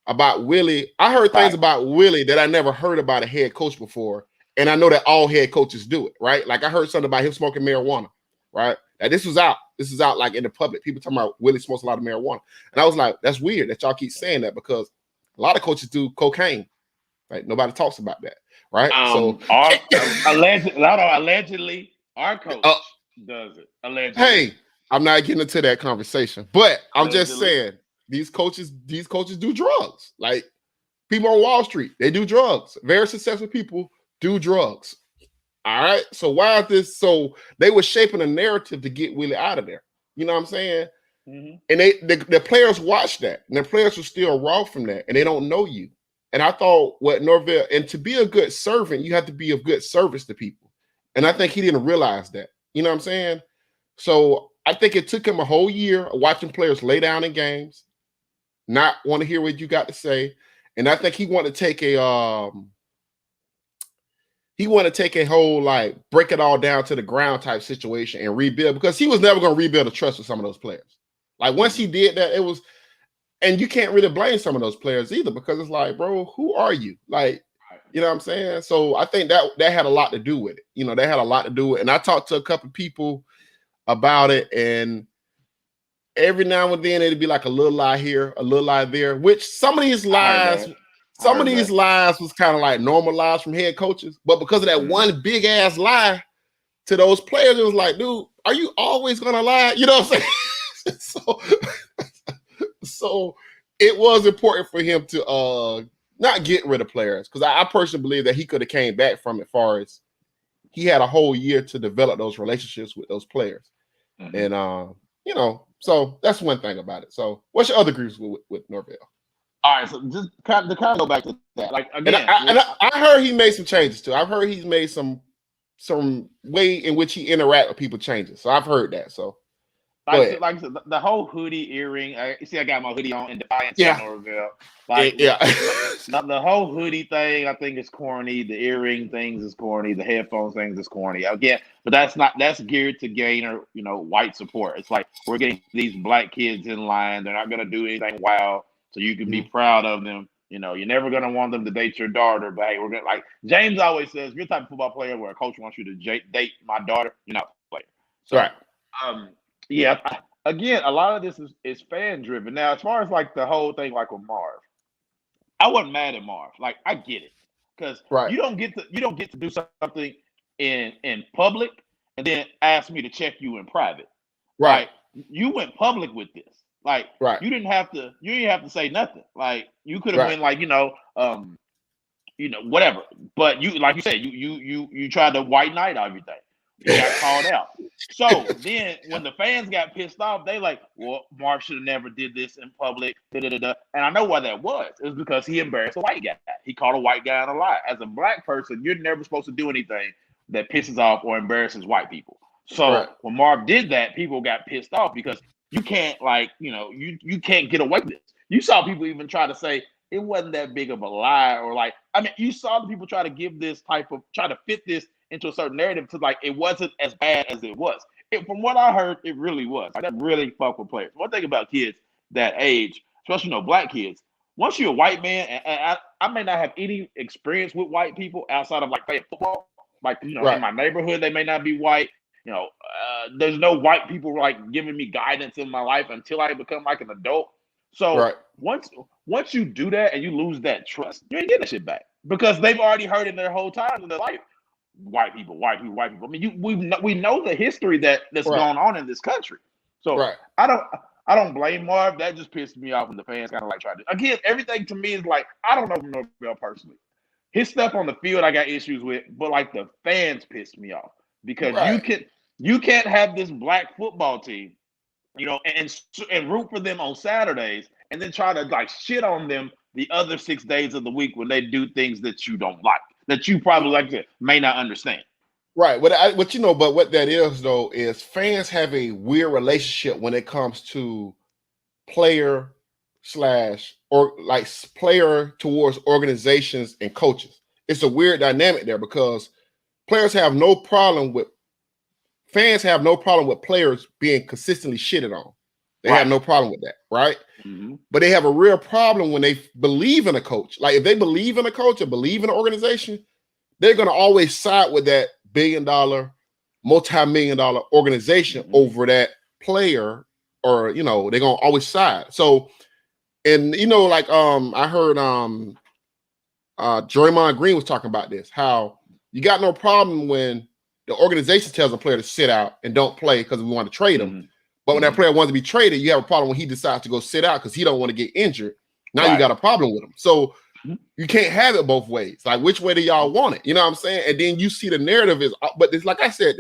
about Willie. I heard things about Willie that I never heard about a head coach before. And I know that all head coaches do it, right? Like I heard something about him smoking marijuana, right? Now this is out like in the public. People talking about Willie smokes a lot of marijuana. And I was like, that's weird that y'all keep saying that because a lot of coaches do cocaine. Right? Nobody talks about that. Right. So allegedly, our coach does it. Allegedly. Hey, I'm not getting into that conversation, but I'm just saying these coaches do drugs. Like people on Wall Street, they do drugs. Very successful people do drugs. All right. So why is this? So they were shaping a narrative to get Willie out of there. You know what I'm saying? Mm-hmm. And the players watch that, and the players are still raw from that, and they don't know you. And I thought what Norvell, and to be a good servant, you have to be of good service to people. And I think he didn't realize that. You know what I'm saying? So I think it took him a whole year of watching players lay down in games, not want to hear what you got to say. And I think he wanted to take a whole like break it all down to the ground type situation and rebuild, because he was never going to rebuild the trust with some of those players. Like once he did that, it was. And you can't really blame some of those players either, because it's like, bro, who are you? Like, you know what I'm saying? So I think that had a lot to do with it. They had a lot to do with it. And I talked to a couple of people about it, and every now and then it'd be like a little lie here, a little lie there, which some of these lies was kind of like normal lies from head coaches. But because of that one big ass lie to those players, it was like, dude, are you always going to lie? You know what I'm saying? So it was important for him to not get rid of players, because I personally believe that he could have came back from it, as far as he had a whole year to develop those relationships with those players. Mm-hmm. And, so that's one thing about it. So what's your other groups with Norvell? All right, so just to go back to that. Like again, I heard he made some changes too. I've heard he's made some way in which he interact with people changes. So I've heard that. So like I said, the whole hoodie earring. You see, I got my hoodie on in defiance of Norvell. The whole hoodie thing, I think is corny. The earring things is corny. The headphones things is corny. Again, but that's geared to gain white support. It's like we're getting these black kids in line. They're not gonna do anything wild so you can be proud of them. You know, you're never gonna want them to date your daughter, but hey, we're gonna like James always says, you're the type of football player where a coach wants you to date my daughter, you're not a player. So, right. Yeah. Again, a lot of this is fan driven. Now, as far as like the whole thing, like with Marv, I wasn't mad at Marv. Like I get it, because Right. you don't get to do something in public and then ask me to check you in private. Right. Like you went public with this. Like Right. you didn't have to say nothing. Like you could have Right. went like whatever. But you, like you said, you tried to white knight everything. You got called out. So then when the fans got pissed off, they like, well, Marv should have never did this in public. And I know why that was. It was because he embarrassed a white guy. He called a white guy on a lie. As a black person, you're never supposed to do anything that pisses off or embarrasses white people. So when Marv did that, people got pissed off because you can't you can't get away with this. You saw people even try to say it wasn't that big of a lie, or you saw the people try to give this try to fit this into a certain narrative to like it wasn't as bad as it was. From what I heard, it really was. Like, that really fuck with players. One thing about kids that age, especially black kids, once you're a white man, and I may not have any experience with white people outside of like playing football. Like in my neighborhood, they may not be white. There's no white people like giving me guidance in my life until I become like an adult. So once you do that and you lose that trust, you ain't getting that shit back, because they've already heard it their whole time in their life. White people. I mean, we know the history that's going on in this country. So I don't blame Marv. That just pissed me off when the fans kind of like tried to. Again, everything to me is like, I don't know Norvell personally. His stuff on the field I got issues with, but like the fans pissed me off, because you can't have this black football team, and root for them on Saturdays and then try to like shit on them the other 6 days of the week when they do things that you don't like, that you probably may not understand. Right. But what that is though is fans have a weird relationship when it comes to player towards organizations and coaches. It's a weird dynamic there, because fans have no problem with players being consistently shitted on. They have no problem with that, right? Mm-hmm. But they have a real problem when they believe in a coach. Like if they believe in a coach or believe in an organization, they're going to always side with that billion-dollar, multi-million-dollar organization over that player, or they're going to always side. So, and I heard Draymond Green was talking about this, how you got no problem when the organization tells a player to sit out and don't play because we want to trade him. But when that player wants to be traded, you have a problem when he decides to go sit out because he don't want to get injured. Now you got a problem with him. So you can't have it both ways. Like, which way do y'all want it? You know what I'm saying? And then you see the narrative but it's like I said,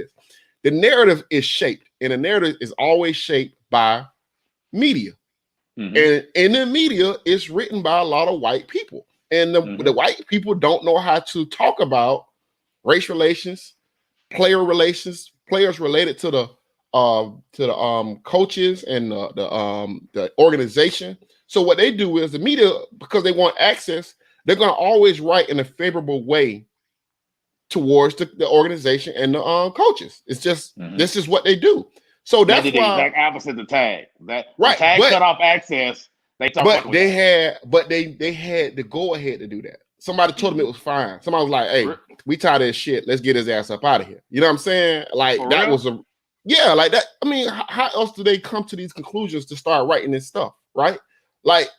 the narrative is shaped, and the narrative is always shaped by media. And in the media, it's written by a lot of white people. And the white people don't know how to talk about race relations, players related to the coaches and the organization. So what they do is the media, because they want access, they're going to always write in a favorable way towards the organization and the coaches. It's just this is what they do. So that's why the exact opposite the tag. The tag cut off access. They had the go ahead to do that. Somebody told them it was fine. Somebody was like, "Hey, we tired of this shit. Let's get his ass up out of here." You know what I'm saying? Like For that real? was like that. I mean, how else do they come to these conclusions to start writing this stuff, right? Like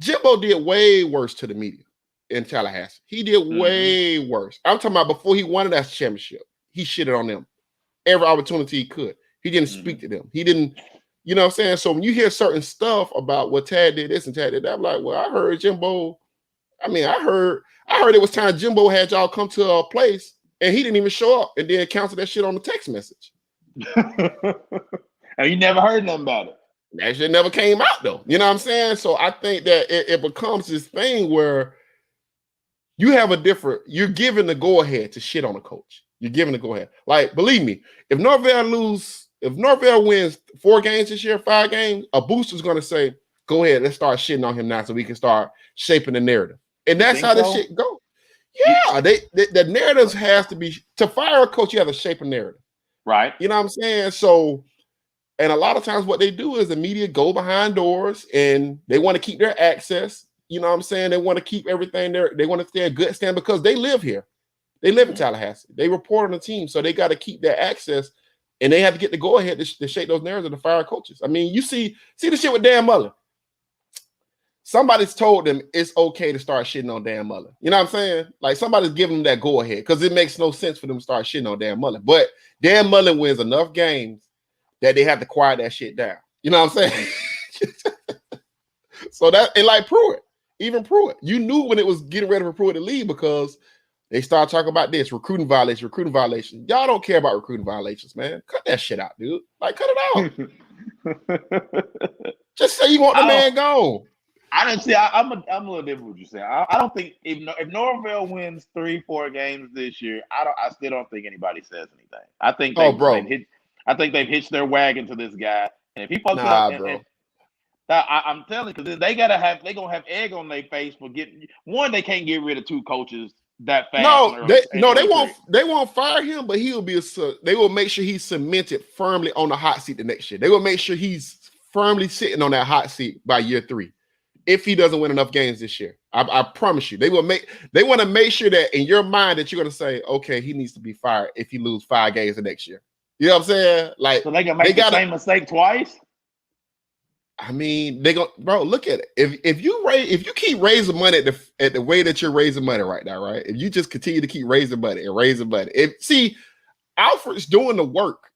Jimbo did way worse to the media in Tallahassee. He did way worse. I'm talking about before he won that championship. He shitted on them every opportunity he could. He didn't speak to them. He didn't, you know what I'm saying? So when you hear certain stuff about what Tad did this and Tad did that, I'm like, well, I heard Jimbo. I mean, I heard it was time Jimbo had y'all come to a place and he didn't even show up and then cancel that shit on the text message. And you never heard nothing about it. That shit never came out though. You know what I'm saying? So I think that it becomes this thing where you're giving the go ahead to shit on a coach. You're giving the go ahead. Like, believe me, if Norvell wins 4 games this year, 5 games, a booster's going to say, go ahead, let's start shitting on him now so we can start shaping the narrative. And that's how this shit goes. Yeah, the narrative has to be, to fire a coach, you have to shape a narrative. Right. You know what I'm saying? So And a lot of times what they do is the media go behind doors and they want to keep their access. You know what I'm saying? They want to keep everything there. They want to stay a good stand because they live here. They live in Tallahassee. They report on the team. So they got to keep their access and they have to get the go ahead to shake those narratives to fire coaches. I mean, you see the shit with Dan Mullen. Somebody's told them it's okay to start shitting on Dan Mullen. You know what I'm saying? Like somebody's giving them that go ahead because it makes no sense for them to start shitting on Dan Mullen. But Dan Mullen wins enough games that they have to quiet that shit down. You know what I'm saying? So that, and like Pruitt, even Pruitt, you knew when it was getting ready for Pruitt to leave because they started talking about this recruiting violation. Y'all don't care about recruiting violations, man. Cut that shit out, dude. Like, cut it out. Just say you want the man gone. I didn't see. I'm a little different with what you saying. I don't think if Norvell wins 3-4 games this year, I still don't think anybody says anything. I think they've hitched their wagon to this guy, and if he fucks up, bro. I'm telling you, because they're gonna have egg on their face for getting one. They can't get rid of 2 coaches that fast. They won't fire him, but they will make sure he's cemented firmly on the hot seat the next year. They will make sure he's firmly sitting on that hot seat by year 3. If he doesn't win enough games this year, I promise you, they want to make sure that in your mind that you're going to say, okay, he needs to be fired if he loses 5 games the next year. You know what I'm saying? Like, so they can make the same mistake twice. I mean, bro, look at it. If you keep raising money at the way that you're raising money right now, right? If you just continue to keep raising money, Alfred's doing the work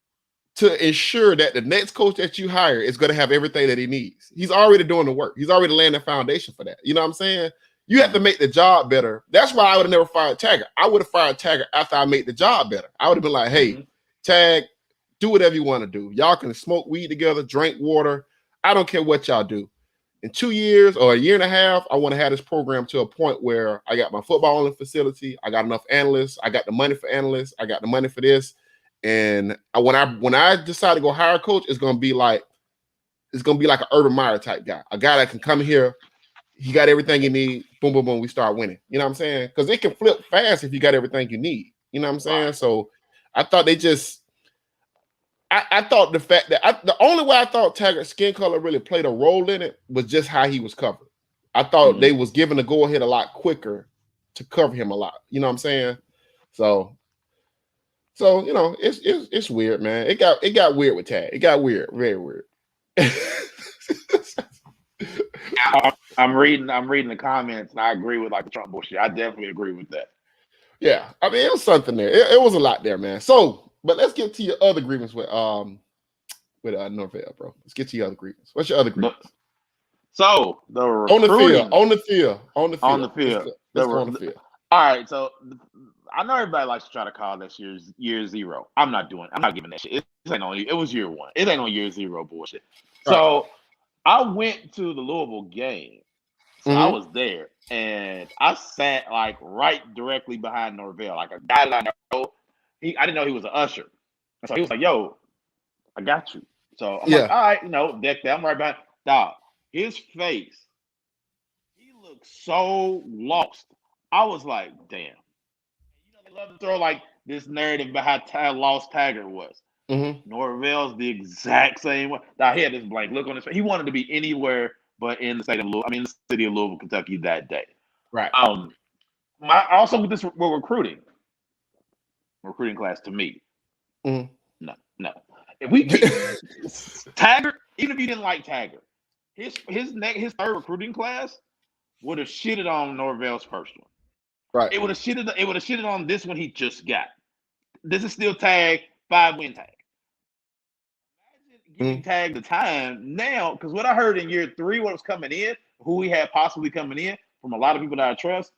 to ensure that the next coach that you hire is going to have everything that he needs. He's already doing the work. He's already laying the foundation for that. You know what I'm saying? You have to make the job better. That's why I would have never fired Taggart. I would have fired Taggart after I made the job better. I would have been like, hey, Tag, do whatever you want to do. Y'all can smoke weed together, drink water. I don't care what y'all do. In 2 years or a year and a half, I want to have this program to a point where I got my football in the facility. I got enough analysts. I got the money for analysts. I got the money for this. And when I decide to go hire a coach, it's gonna be like an Urban Meyer type guy, a guy that can come here. He got everything you need. Boom, boom, boom. We start winning. You know what I'm saying? Because it can flip fast if you got everything you need. You know what I'm saying? Wow. So I thought I thought the fact that the only way I thought Taggart's skin color really played a role in it was just how he was covered. I thought they was giving the go ahead a lot quicker to cover him a lot. You know what I'm saying? So you know, it's weird, man. It got weird with Tag. It got weird, very weird. I'm reading the comments, and I agree with like the Trump bullshit. I definitely agree with that. Yeah, I mean, it was something there. It was a lot there, man. So, but let's get to your other grievance with Norvell, bro. Let's get to your other grievance. What's your other grievance? So the on the field. All right, so I know everybody likes to try to call this year 0. I'm not giving that shit. It was year 1. It ain't on year 0 bullshit. Right. So I went to the Louisville game. So I was there, and I sat like right directly behind Norvell, like a guy that I know. I didn't know he was an usher. So he was like, yo, I got you. So I'm like, all right, decked out. I'm right behind. Dog, his face, he looked so lost. I was like, damn. They love to throw like this narrative about how lost Taggart was. Norvell's the exact same way. Now, he had this blank look on his face. He wanted to be anywhere but in the city of Louisville, Kentucky that day. Right. Also with this recruiting class to me. No. If we Taggart, even if you didn't like Taggart, his third recruiting class would have shitted on Norvell's first one. Right. It would have shitted on this one he just got. This is still Tag 5-win Tag. Imagine giving Tag the time now, because what I heard in year 3, what was coming in, who we had possibly coming in from a lot of people that I trust,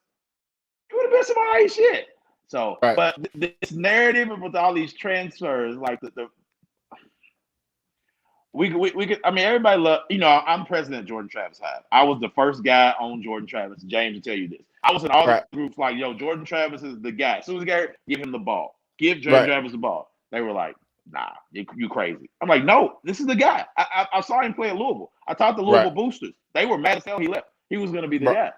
it would have been some all right shit. So, right. But this narrative with all these transfers, like we could. I mean, everybody love. I'm president of Jordan Travis Hive. I was the first guy on Jordan Travis. James will tell you this. I was in all the groups like, yo, Jordan Travis is the guy. As soon as Gary, give him the ball. Give Jordan Travis the ball. They were like, nah, you crazy. I'm like, no, this is the guy. I saw him play at Louisville. I talked to Louisville boosters. They were mad as hell he left. He was going to be the guy.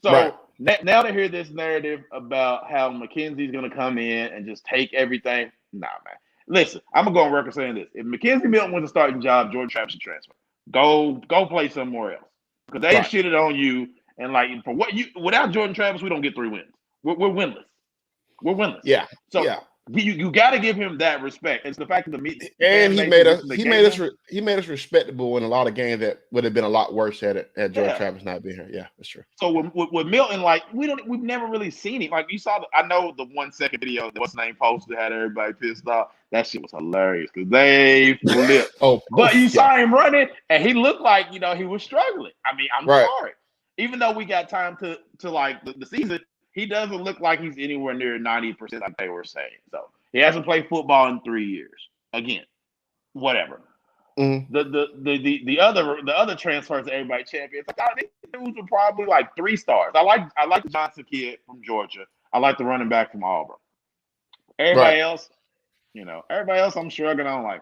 So now to hear this narrative about how McKenzie's going to come in and just take everything, nah, man. Listen, I'm gonna go on record saying this: if Mackenzie Milton wins a starting job, Jordan Travis should transfer. Go play somewhere else because they shitted on you. And like for what you without Jordan Travis, we don't get 3 wins. We're winless. We're winless. Yeah. So yeah. You got to give him that respect. It's the fact that he made us respectable in a lot of games that would have been a lot worse had Jordan Travis not been here. Yeah, that's true. So with Milton, like we've never really seen him. Like you saw, I know the 1 second video that what's his name posted had everybody pissed off. That shit was hilarious because they flipped. But you saw him running, and he looked like he was struggling. I mean, I'm sorry. Even though we got time to like the season. He doesn't look like he's anywhere near 90% like they were saying. So he hasn't played football in 3 years. Again, whatever. Mm-hmm. The other transfers that everybody champions, I think those were probably like 3 stars. I like the Johnson kid from Georgia. I like the running back from Auburn. Everybody else, I'm struggling on like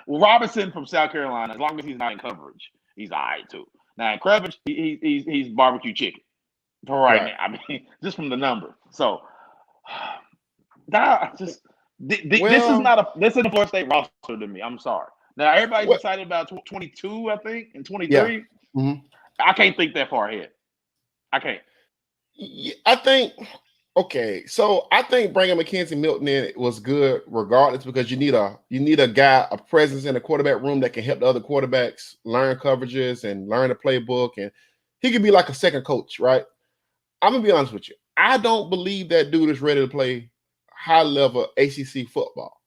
Robinson from South Carolina. As long as he's not in coverage, he's all right too. Now in coverage, he's barbecue chicken. For right now, I mean, just from the number. So, this isn't a Florida State roster to me. I'm sorry. Now everybody's excited about 22, I think, and 23. Yeah. Mm-hmm. I can't think that far ahead. I can't. I think bringing Mackenzie Milton in was good regardless because you need a guy, a presence in the quarterback room that can help the other quarterbacks learn coverages and learn the playbook, and he could be like a second coach, right? I'm going to be honest with you. I don't believe that dude is ready to play high-level ACC football.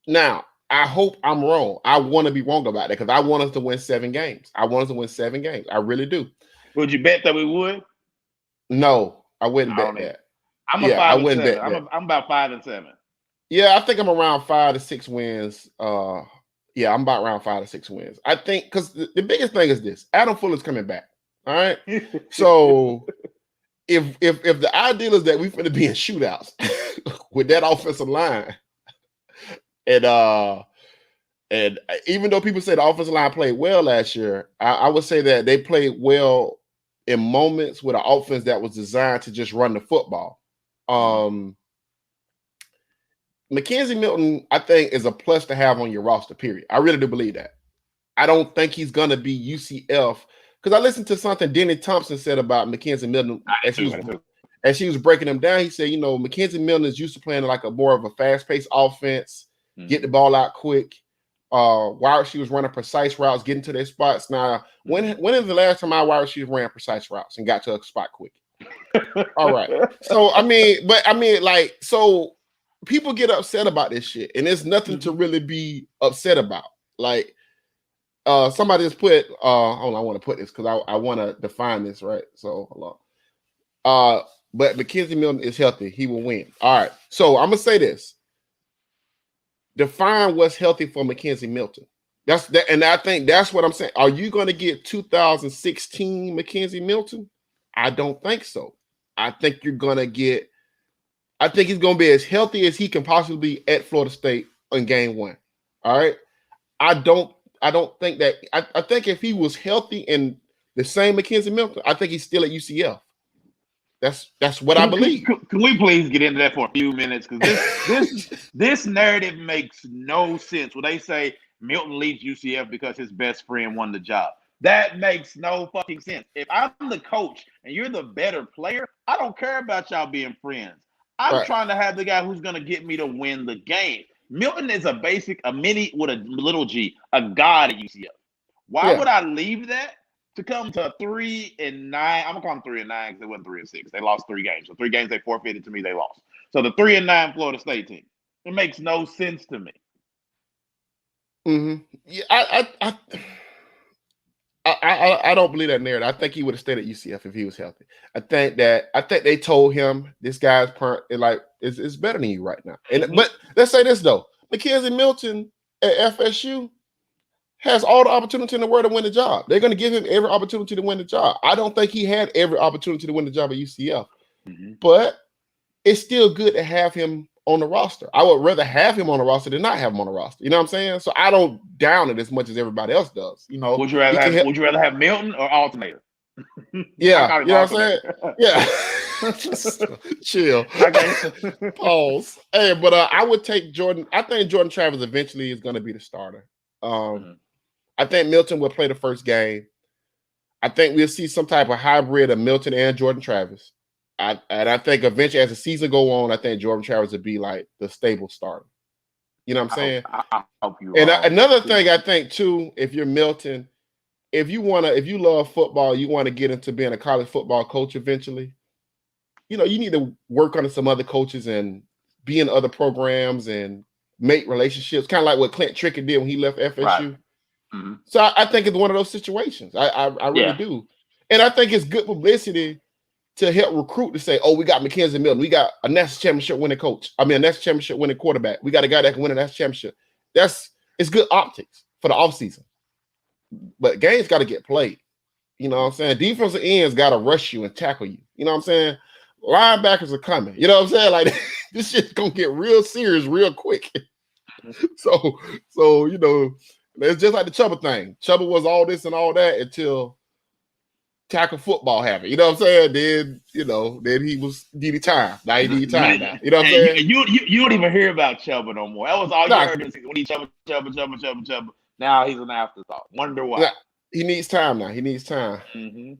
Now, I hope I'm wrong. I want to be wrong about that because I want us to win 7 games. I really do. Would you bet that we would? No, I wouldn't bet that. I'm a 5 and 7. I'm about 5 and 7. Yeah, I think I'm around 5 to 6 wins. I'm about around 5 to 6 wins. I think because the biggest thing is this. Adam Fuller's coming back. All right? So if the ideal is that we're going to be in shootouts with that offensive line, and even though people say the offensive line played well last year, I would say that they played well in moments with an offense that was designed to just run the football. Mackenzie Milton, I think, is a plus to have on your roster, period. I really do believe that. I don't think he's going to be UCF. Because I listened to something Denny Thompson said about Mackenzie Milton as she was breaking him down. He said, Mackenzie Milton is used to playing like a more of a fast-paced offense, get the ball out quick. While she was running precise routes, getting to their spots. Now, when is the last time she ran precise routes and got to a spot quick? All right. So so people get upset about this shit, and there's nothing to really be upset about. Like. Somebody just put hold on, I want to put this because I want to define this, right? So hold on. But Mackenzie Milton is healthy, he will win. All right. So I'm gonna say this. Define what's healthy for Mackenzie Milton. That's that, and I think that's what I'm saying. Are you gonna get 2016 Mackenzie Milton? I don't think so. I think he's gonna be as healthy as he can possibly be at Florida State in game 1. All right. I don't think that. I think if he was healthy and the same Mackenzie Milton, I think he's still at UCF. That's what I believe. Can we please get into that for a few minutes? Because this narrative makes no sense. When they say Milton leaves UCF because his best friend won the job, that makes no fucking sense. If I'm the coach and you're the better player, I don't care about y'all being friends. I'm trying to have the guy who's going to get me to win the game. Milton is a mini with a little g, a god at UCF. Why would I leave that to come to 3-9? I'm gonna call them 3-9 because they went 3-6. They lost 3 games. So 3 games they forfeited to me, they lost. So the 3-9 Florida State team. It makes no sense to me. Mm-hmm. Yeah, I don't believe that narrative. I think he would have stayed at UCF if he was healthy. I think they told him this guy's it's better than you right now. And but let's say this though, Mackenzie Milton at FSU has all the opportunity in the world to win the job. They're going to give him every opportunity to win the job. I don't think he had every opportunity to win the job at UCF, but it's still good to have him on the roster. I would rather have him on the roster than not have him on the roster. You know what I'm saying? So I don't down it as much as everybody else does. Would you rather have Milton or alternator? Yeah, you know what I'm saying? Yeah. Chill. Pause. Hey, but I would take Jordan. I think Jordan Travis eventually is going to be the starter. I think Milton will play the first game. I think we'll see some type of hybrid of Milton and Jordan Travis. And I think eventually, as the season go on, I think Jordan Travis would be like the stable starter. You know what I'm saying? I hope you. And another thing I think too, if you're Milton, if you love football, you want to get into being a college football coach eventually. You need to work under some other coaches and be in other programs and make relationships, kind of like what Clint Trickett did when he left FSU. Right. Mm-hmm. So I think it's one of those situations. I really do. And I think it's good publicity to help recruit to say, oh, we got Mackenzie Milton. We got a national championship winning coach. I mean, a national championship winning quarterback. We got a guy that can win a national championship. It's good optics for the offseason. But games got to get played. You know what I'm saying? Defensive ends got to rush you and tackle you. You know what I'm saying? Linebackers are coming. You know what I'm saying? Like, this shit's going to get real serious real quick. So it's just like the Chuba thing. Chuba was all this and all that until tackle football happened. You know what I'm saying? Then he needed time. Now he needs time now. You know what I'm saying? You don't even hear about Chuba no more. That was all you heard when he Chuba. Now he's an afterthought. Wonder why. Now, he needs time now. He needs time. Mm-hmm.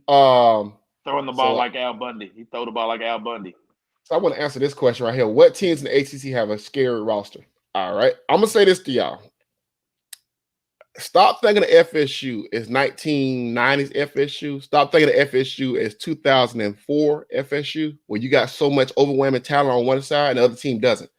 Throwing the ball like Al Bundy. He throw the ball like Al Bundy. So I want to answer this question right here. What teams in the ACC have a scary roster? All right. I'm going to say this to y'all. Stop thinking of FSU as 1990s FSU. Stop thinking of FSU as 2004 FSU, where you got so much overwhelming talent on one side and the other team doesn't.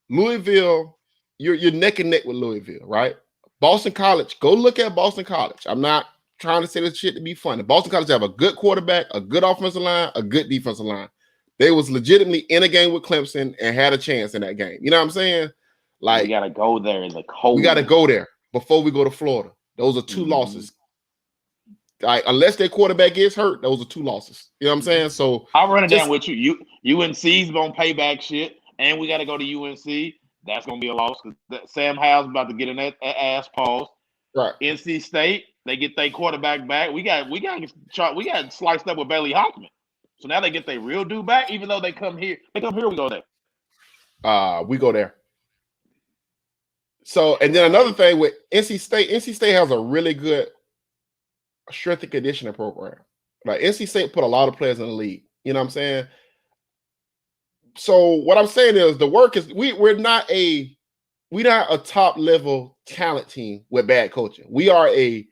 Louisville, you're neck and neck with Louisville, right? Boston College, go look at Boston College. I'm not trying to say this shit to be funny. Boston College have a good quarterback, a good offensive line, a good defensive line. They was legitimately in a game with Clemson and had a chance in that game. You know what I'm saying? Like, we got to go there in the cold. We got to go there before we go to Florida. Those are two losses. Like, unless their quarterback gets hurt, those are two losses. You know what I'm saying? So I'll run it down with you. UNC's going to pay back shit, and we got to go to UNC. That's going to be a loss because Sam Howell's about to get an ass pause. Right. NC State, they get their quarterback back. We got sliced up with Bailey Hockman. So now they get their real dude back, even though they come here. We go there. We go there. So, and then another thing with NC State has a really good strength and conditioning program. Like, NC State put a lot of players in the league. You know what I'm saying? So what I'm saying is the work is we're not a top level talent team with bad coaching. We are a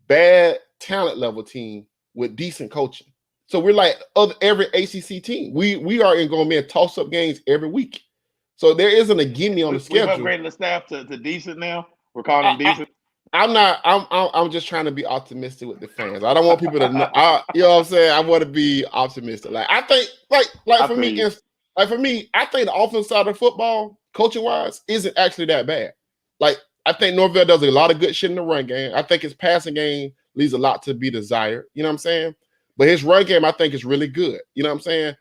bad talent level team with decent coaching. So we're like every ACC team. We are going to be in toss up games every week. So there isn't a gimme on the schedule. We've upgraded the staff to decent now. We're calling them decent. I'm just trying to be optimistic with the fans. I don't want people to know. You know what I'm saying? I want to be optimistic. Like, I think, for me, I think the offensive side of football, coaching wise, isn't actually that bad. Like, I think Norvell does a lot of good shit in the run game. I think his passing game leaves a lot to be desired. You know what I'm saying? But his run game, I think, is really good. You know what I'm saying?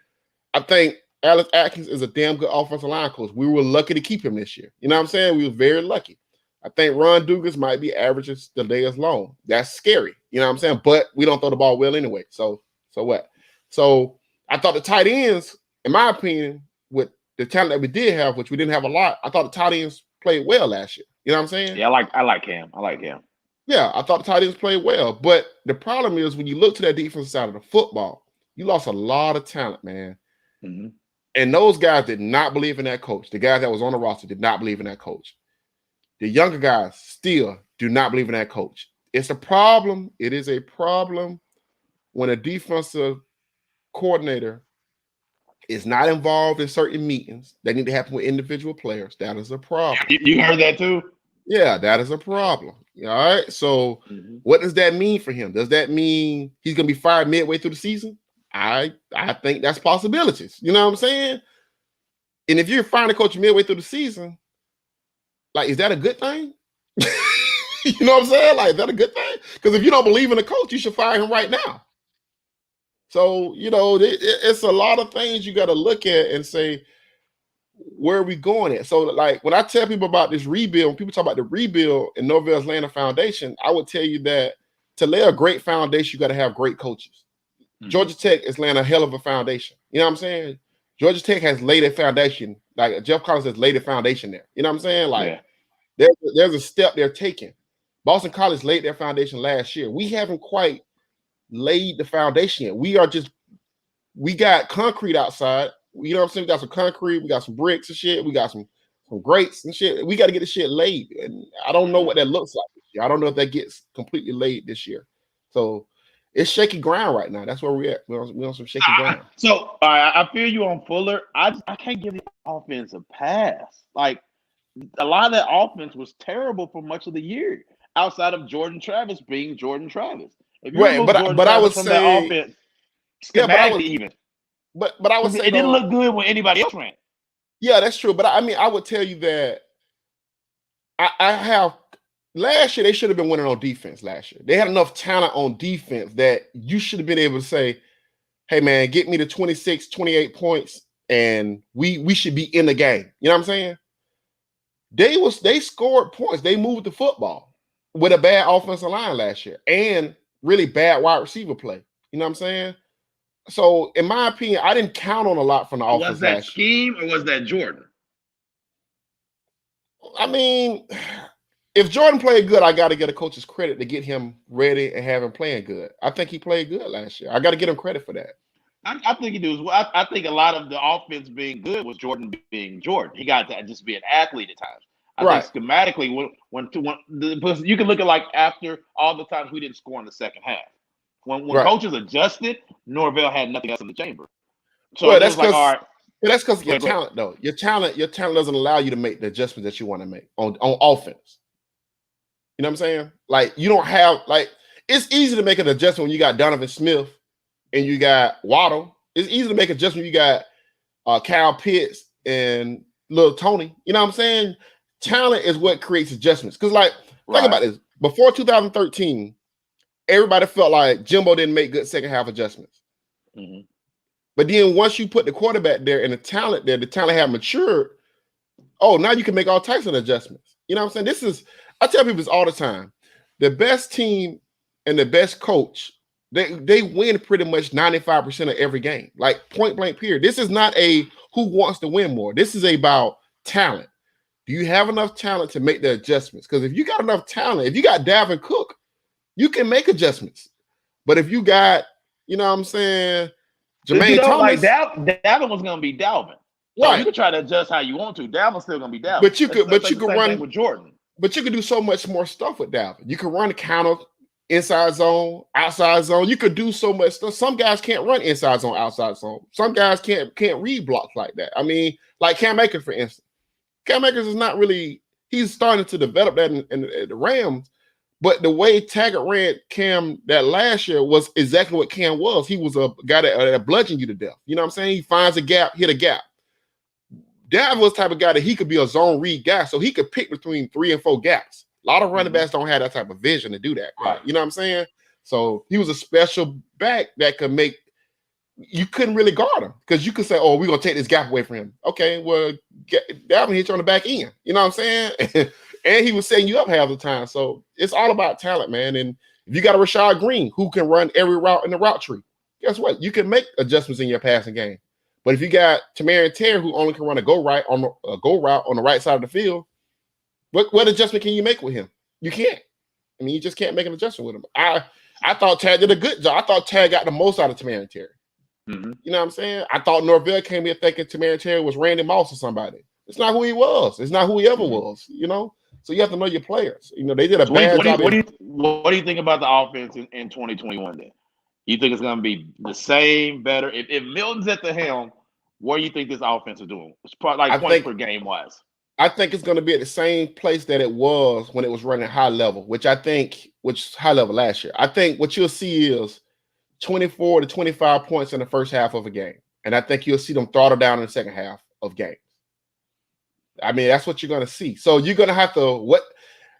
I think Alex Atkins is a damn good offensive line coach. We were lucky to keep him this year. You know what I'm saying? We were very lucky. I think Ron Dugas might be averaging the day as long. That's scary. You know what I'm saying? But we don't throw the ball well anyway. So what? So I thought the tight ends, in my opinion, with the talent that we did have, which we didn't have a lot, I thought the tight ends played well last year. You know what I'm saying? Yeah, I like Cam. I like Cam. Yeah, I thought the tight ends played well. But the problem is when you look to that defensive side of the football, you lost a lot of talent, man. Mm-hmm. And those guys did not believe in that coach. The guys that was on the roster did not believe in that coach. The younger guys still do not believe in that coach. It's a problem. It is a problem when a defensive coordinator is not involved in certain meetings that need to happen with individual players. That is a problem. You heard that too? Yeah, that is a problem. All right. So what does that mean for him? Does that mean he's going to be fired midway through the season? I think that's possibilities. You know what I'm saying? And if you're firing a coach midway through the season, like, is that a good thing? You know what I'm saying? Like, is that a good thing? Because if you don't believe in the coach, you should fire him right now. So, it's a lot of things you got to look at and say, where are we going at? So, like, when I tell people about this rebuild, when people talk about the rebuild and Norvell's laying a foundation, I would tell you that to lay a great foundation, you got to have great coaches. Georgia Tech is laying a hell of a foundation. You know what I'm saying? Georgia Tech has laid a foundation. Like Jeff Collins has laid a foundation there. You know what I'm saying? Like there's a step they're taking. Boston College laid their foundation last year. We haven't quite laid the foundation yet. We got concrete outside. You know what I'm saying? We got some concrete, we got some bricks and shit, we got some grates and shit. We got to get the shit laid. And I don't know what that looks like this year. I don't know if that gets completely laid this year. So it's shaky ground right now. That's where we're at. We're on some shaky ground. So I feel you on Fuller. I can't give the offense a pass. Like a lot of that offense was terrible for much of the year, outside of Jordan Travis being Jordan Travis. If you remove Jordan Travis from that offense, schematically but I would say it didn't look good when anybody else ran. Yeah, that's true. But I would tell you that I have last year they should have been winning on defense last year. They had enough talent on defense that you should have been able to say, hey man, get me to 26, 28 points, and we should be in the game. You know what I'm saying? They scored points. They moved the football with a bad offensive line last year and really bad wide receiver play. You know what I'm saying? So, in my opinion, I didn't count on a lot from the offense. Was that scheme or was that Jordan? I mean, if Jordan played good, I got to get a coach's credit to get him ready and have him playing good. I think he played good last year. I got to get him credit for that. I think he did as well. I think a lot of the offense being good was Jordan being Jordan. He got to just be an athlete at times. I think schematically, when you can look at like after all the times we didn't score in the second half. When coaches adjusted, Norvell had nothing else in the chamber. So that's like, all right. That's because of your talent, though. Your talent doesn't allow you to make the adjustments that you want to make on offense. You know what I'm saying? Like you don't have it's easy to make an adjustment when you got Donovan Smith and you got Waddle. It's easy to make an adjustment when you got Kyle Pitts and Little Tony. You know what I'm saying? Talent is what creates adjustments. Because think about this. Before 2013. Everybody felt like Jimbo didn't make good second half adjustments. Mm-hmm. But then once you put the quarterback there and the talent there, the talent had matured. Oh, now you can make all types of adjustments. You know what I'm saying? I tell people this all the time. The best team and the best coach, they win pretty much 95% of every game. Like point blank period. This is not a who wants to win more. This is about talent. Do you have enough talent to make the adjustments? Because if you got enough talent, if you got Dalvin Cook, you can make adjustments. But if you got, you know what I'm saying, Jermaine Thomas. Dalvin was going to be Dalvin. So you can try to adjust how you want to. Dalvin's still going to be Dalvin. But you could run with Jordan. But you could do so much more stuff with Dalvin. You can run counter, inside zone, outside zone. You could do so much stuff. Some guys can't run inside zone, outside zone. Some guys can't read blocks like that. I mean, like Cam Akers, for instance. Cam Akers is not really, he's starting to develop that in the Rams. But the way Taggart ran Cam that last year was exactly what Cam was. He was a guy that bludgeoned you to death. You know what I'm saying? He finds a gap, hit a gap. Dalvin was the type of guy that he could be a zone read guy, so he could pick between 3 and 4 gaps. A lot of running backs don't have that type of vision to do that. Right? You know what I'm saying? So he was a special back that could make – you couldn't really guard him because you could say, oh, we're going to take this gap away from him. Okay, well, Dalvin hit you on the back end. You know what I'm saying? And he was setting you up half the time. So it's all about talent, man. And if you got a Rashad Green who can run every route in the route tree, guess what? You can make adjustments in your passing game. But if you got Tamarian Terry who only can run a go route on the right side of the field, what adjustment can you make with him? You can't. I mean, you just can't make an adjustment with him. I thought Tad did a good job. I thought Tad got the most out of Tamarian Terry. Mm-hmm. You know what I'm saying? I thought Norvell came here thinking Tamarian Terry was Randy Moss or somebody. It's not who he was. It's not who he ever was, you know? So you have to know your players. You know, they did a bad job. What do you think about the offense in 2021 then? You think it's going to be the same, better? If Milton's at the helm, what do you think this offense is doing? It's probably like points per game wise. I think it's going to be at the same place that it was when it was running high level, which high level last year. I think what you'll see is 24 to 25 points in the first half of a game. And I think you'll see them throttle down in the second half of games. I mean, that's what you're going to see. So you're going to have to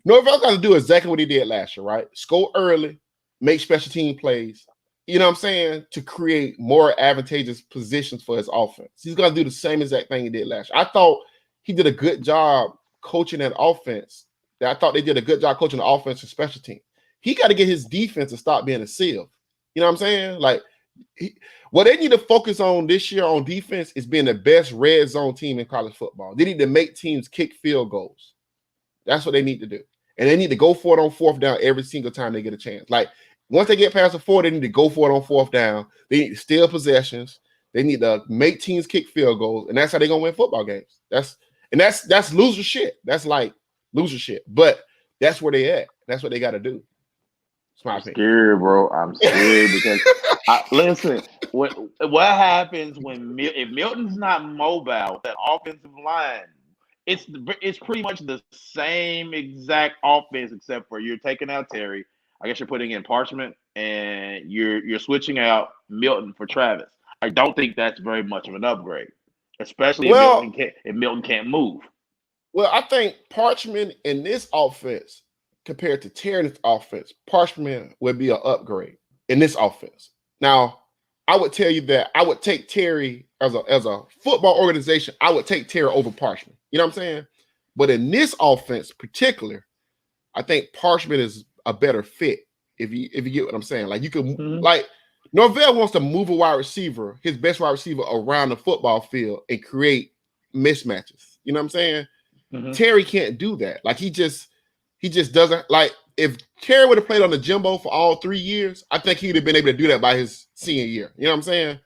Norvell's going to do exactly what he did last year, right? Score early, make special team plays, you know what I'm saying, to create more advantageous positions for his offense. He's going to do the same exact thing he did last year. I thought he did a good job coaching that offense. I thought they did a good job coaching the offense and special team. He got to get his defense to stop being a sieve. You know what I'm saying? Like, What they need to focus on this year on defense is being the best red zone team in college football. They need to make teams kick field goals. That's what they need to do. And they need to go for it on fourth down every single time they get a chance. Like, once they get past the 4, they need to go for it on fourth down. They need to steal possessions. They need to make teams kick field goals, and that's how they're gonna win football games. That's loser shit. That's like loser shit. But that's where they at. That's what they got to do. I'm scared, bro. I'm scared because listen. What happens if Milton's not mobile? That offensive line, it's pretty much the same exact offense, except for you're taking out Terry. I guess you're putting in Parchment, and you're switching out Milton for Travis. I don't think that's very much of an upgrade, especially if Milton can't move. Well, I think Parchment in this offense compared to Terry's offense, Parchment would be an upgrade in this offense. Now, I would tell you that I would take Terry as a football organization. I would take Terry over Parchment. You know what I'm saying? But in this offense, particular, I think Parchment is a better fit. If you get what I'm saying, like you can like Norvell wants to move a wide receiver, his best wide receiver, around the football field and create mismatches. You know what I'm saying? Mm-hmm. Terry can't do that. Like he just doesn't. Like if Terry would have played on the Jimbo for all 3 years, I think he'd have been able to do that by his senior year. You know what I'm saying?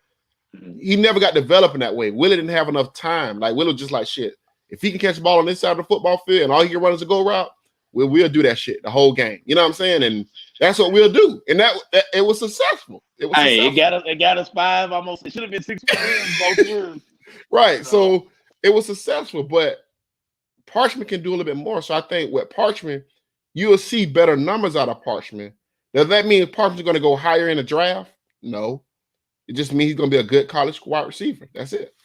Mm-hmm. He never got developed in that way. Willie didn't have enough time. Like Willie was just like shit. If he can catch the ball on this side of the football field and all he can run is a go route, we'll do that shit the whole game. You know what I'm saying? And that's what we'll do. And that it was successful. It got us 5 almost. It should have been 6 wins both years. Right. So it was successful, but Parchment can do a little bit more. So I think with Parchment, you'll see better numbers out of Parchment. Does that mean Parchment's going to go higher in the draft? No. It just means he's going to be a good college wide receiver. That's it.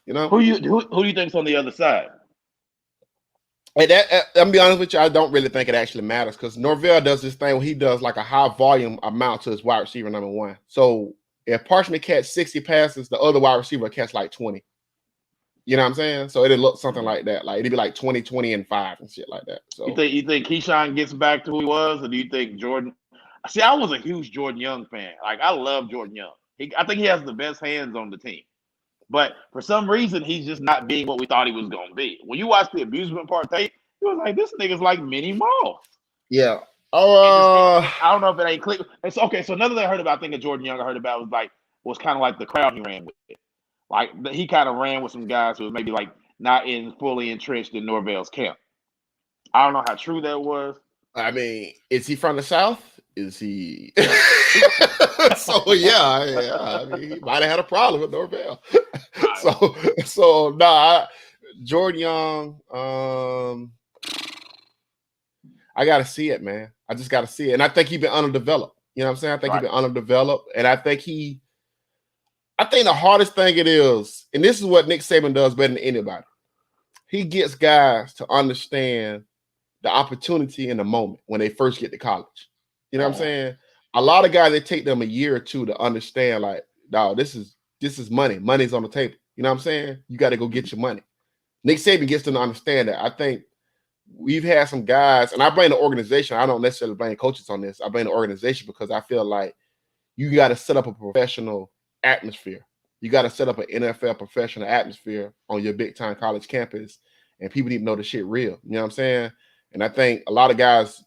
You know? Who do you think's on the other side? And I'm be honest with you, I don't really think it actually matters because Norvell does this thing where he does like a high volume amount to his wide receiver number 1. So if Parchment catch 60 passes, the other wide receiver catch like 20. You know what I'm saying? So it'd look something like that. Like it'd be like 20, 20, and 5 and shit like that. So you think Keyshawn gets back to who he was, or do you think Jordan? See, I was a huge Jordan Young fan. Like I love Jordan Young. I think he has the best hands on the team. But for some reason, he's just not being what we thought he was going to be. When you watch the amusement park tape, it was like, this nigga's like Minnie Mouse. Yeah. I don't know if it ain't click. It's okay. So another thing I heard about, I think of Jordan Young I heard about was kind of like the crowd he ran with. Like he kind of ran with some guys who was maybe like not fully entrenched in Norvell's camp. I don't know how true that was. I mean, is he from the South? Is he? So yeah. I mean, he might have had a problem with Norvell. Jordan Young. I gotta see it, man. I just gotta see it, and I think he's been underdeveloped. You know what I'm saying? I think he's been underdeveloped, and I think the hardest thing it is, and this is what Nick Saban does better than anybody. He gets guys to understand the opportunity in the moment when they first get to college. You know what I'm saying? A lot of guys, they take them a year or two to understand, like, no, this is money. Money's on the table. You know what I'm saying? You got to go get your money. Nick Saban gets them to understand that. I think we've had some guys, and I blame the organization. I don't necessarily blame coaches on this. I blame the organization because I feel like you got to set up a professional atmosphere. You got to set up an NFL professional atmosphere on your big-time college campus, and people need to know the shit real. You know what I'm saying? And I think a lot of guys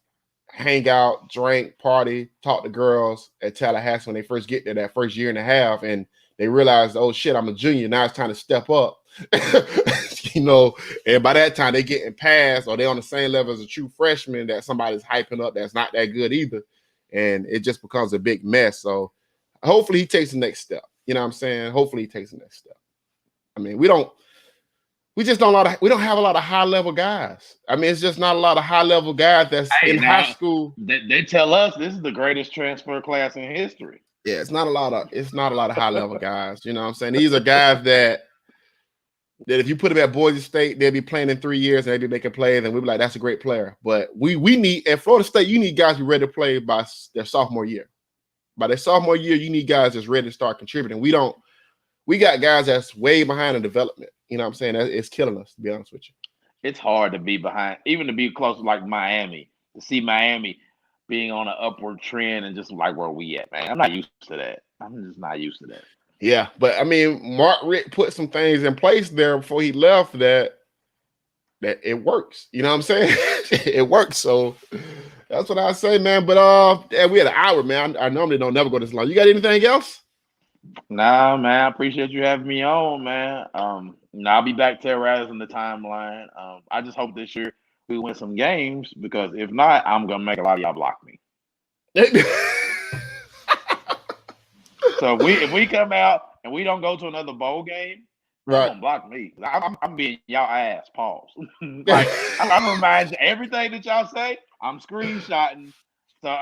hang out, drink, party, talk to girls at Tallahassee when they first get there that first year and a half, and they realize, oh shit, I'm a junior. Now it's time to step up. You know, and by that time they getting passed or they're on the same level as a true freshman that somebody's hyping up that's not that good either. And it just becomes a big mess. So hopefully he takes the next step. You know what I'm saying? Hopefully he takes the next step. I mean, we don't have a lot of high level guys. I mean, it's just not a lot of high level guys that's in high school. They tell us this is the greatest transfer class in history. Yeah, it's not a lot of high level guys. You know what I'm saying? These are guys that if you put them at Boise State, they'll be playing in 3 years and they'll be making plays, and we'll be like, that's a great player. But we need at Florida State, you need guys who are ready to play by their sophomore year. By their sophomore year, you need guys that's ready to start contributing. We got guys that's way behind in development. You know what I'm saying? It's killing us, to be honest with you. It's hard to be behind, even to be close to like Miami, to see Miami being on an upward trend and just like where we at, man. I'm not used to that. I'm just not used to that. Yeah, but I mean, Mark Richt put some things in place there before he left that it works. You know what I'm saying? It works. So that's what I say, man. But yeah, we had an hour, man. I normally don't never go this long. You got anything else? Nah, man. I appreciate you having me on, man. I'll be back terrorizing the timeline. I just hope this year we win some games because if not, I'm gonna make a lot of y'all block me. So if we come out and we don't go to another bowl game, right, you're gonna block me. I'm being y'all ass. Pause. Like I'm reminding everything that y'all say. I'm screenshotting. So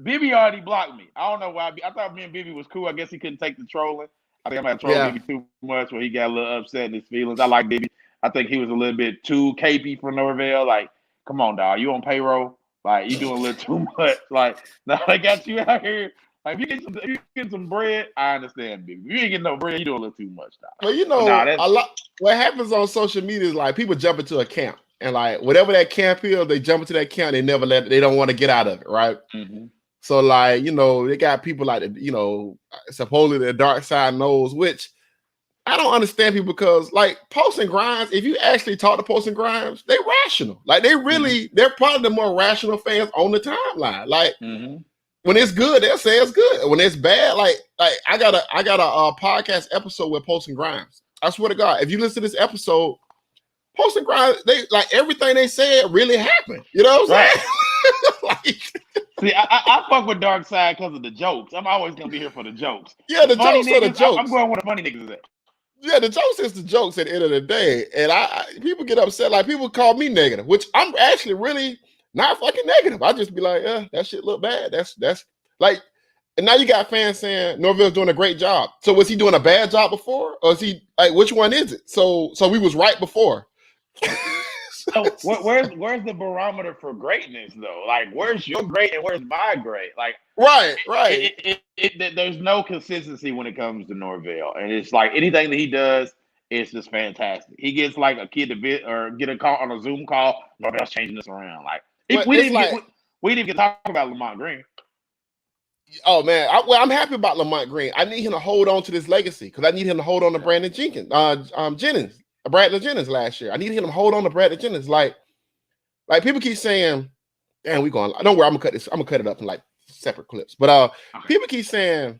Bibby already blocked me. I don't know why. I thought me and Bibby was cool. I guess he couldn't take the trolling. I think I might have trolled Bibby too much where he got a little upset in his feelings. I like Bibby. I think he was a little bit too capey for Norvell. Like, come on, dog. You on payroll? Like, you doing a little too much. Like, now they got you out here. Like, if you get some bread, I understand, Bibby. If you ain't getting no bread, you doing a little too much, dog. Well, you know, a lot. What happens on social media is like people jump into a camp. And like whatever that camp is, they jump into that camp. They don't want to get out of it, right? Mm-hmm. So like, you know, they got people like, you know, supposedly the dark side knows, which I don't understand people because like Post and Grimes, if you actually talk to Post and Grimes, they're rational. Like they really, they're probably the more rational fans on the timeline. Like when it's good, they'll say it's good. When it's bad, like I got a podcast episode with Post and Grimes. I swear to God, if you listen to this episode, Post and Grimes, they like everything they said really happened. You know what I'm saying? See, I fuck with Darkside because of the jokes. I'm always gonna be here for the jokes. Yeah, the jokes are the jokes. I'm going where the funny niggas at. Yeah, the jokes is the jokes at the end of the day. And people get upset. Like people call me negative, which I'm actually really not fucking negative. I just be like, that shit look bad. That's like, and now you got fans saying Norvell's doing a great job. So was he doing a bad job before? Or is he like which one is it? So we was right before. So where's the barometer for greatness though? Like where's your great and where's my great? Like right. There's no consistency when it comes to Norvell, and it's like anything that he does, it's just fantastic. He gets like a kid to get a call on a Zoom call. Norvell's changing this around. Like we didn't even talk about Lamont Green. Oh man, I'm happy about Lamont Green. I need him to hold on to this legacy because I need him to hold on to Brandon Bradley Jennings last year. I need him to hold on to Bradley Jennings. Like people keep saying, damn, we going. Don't worry, I'm gonna cut it up in like separate clips. But people keep saying,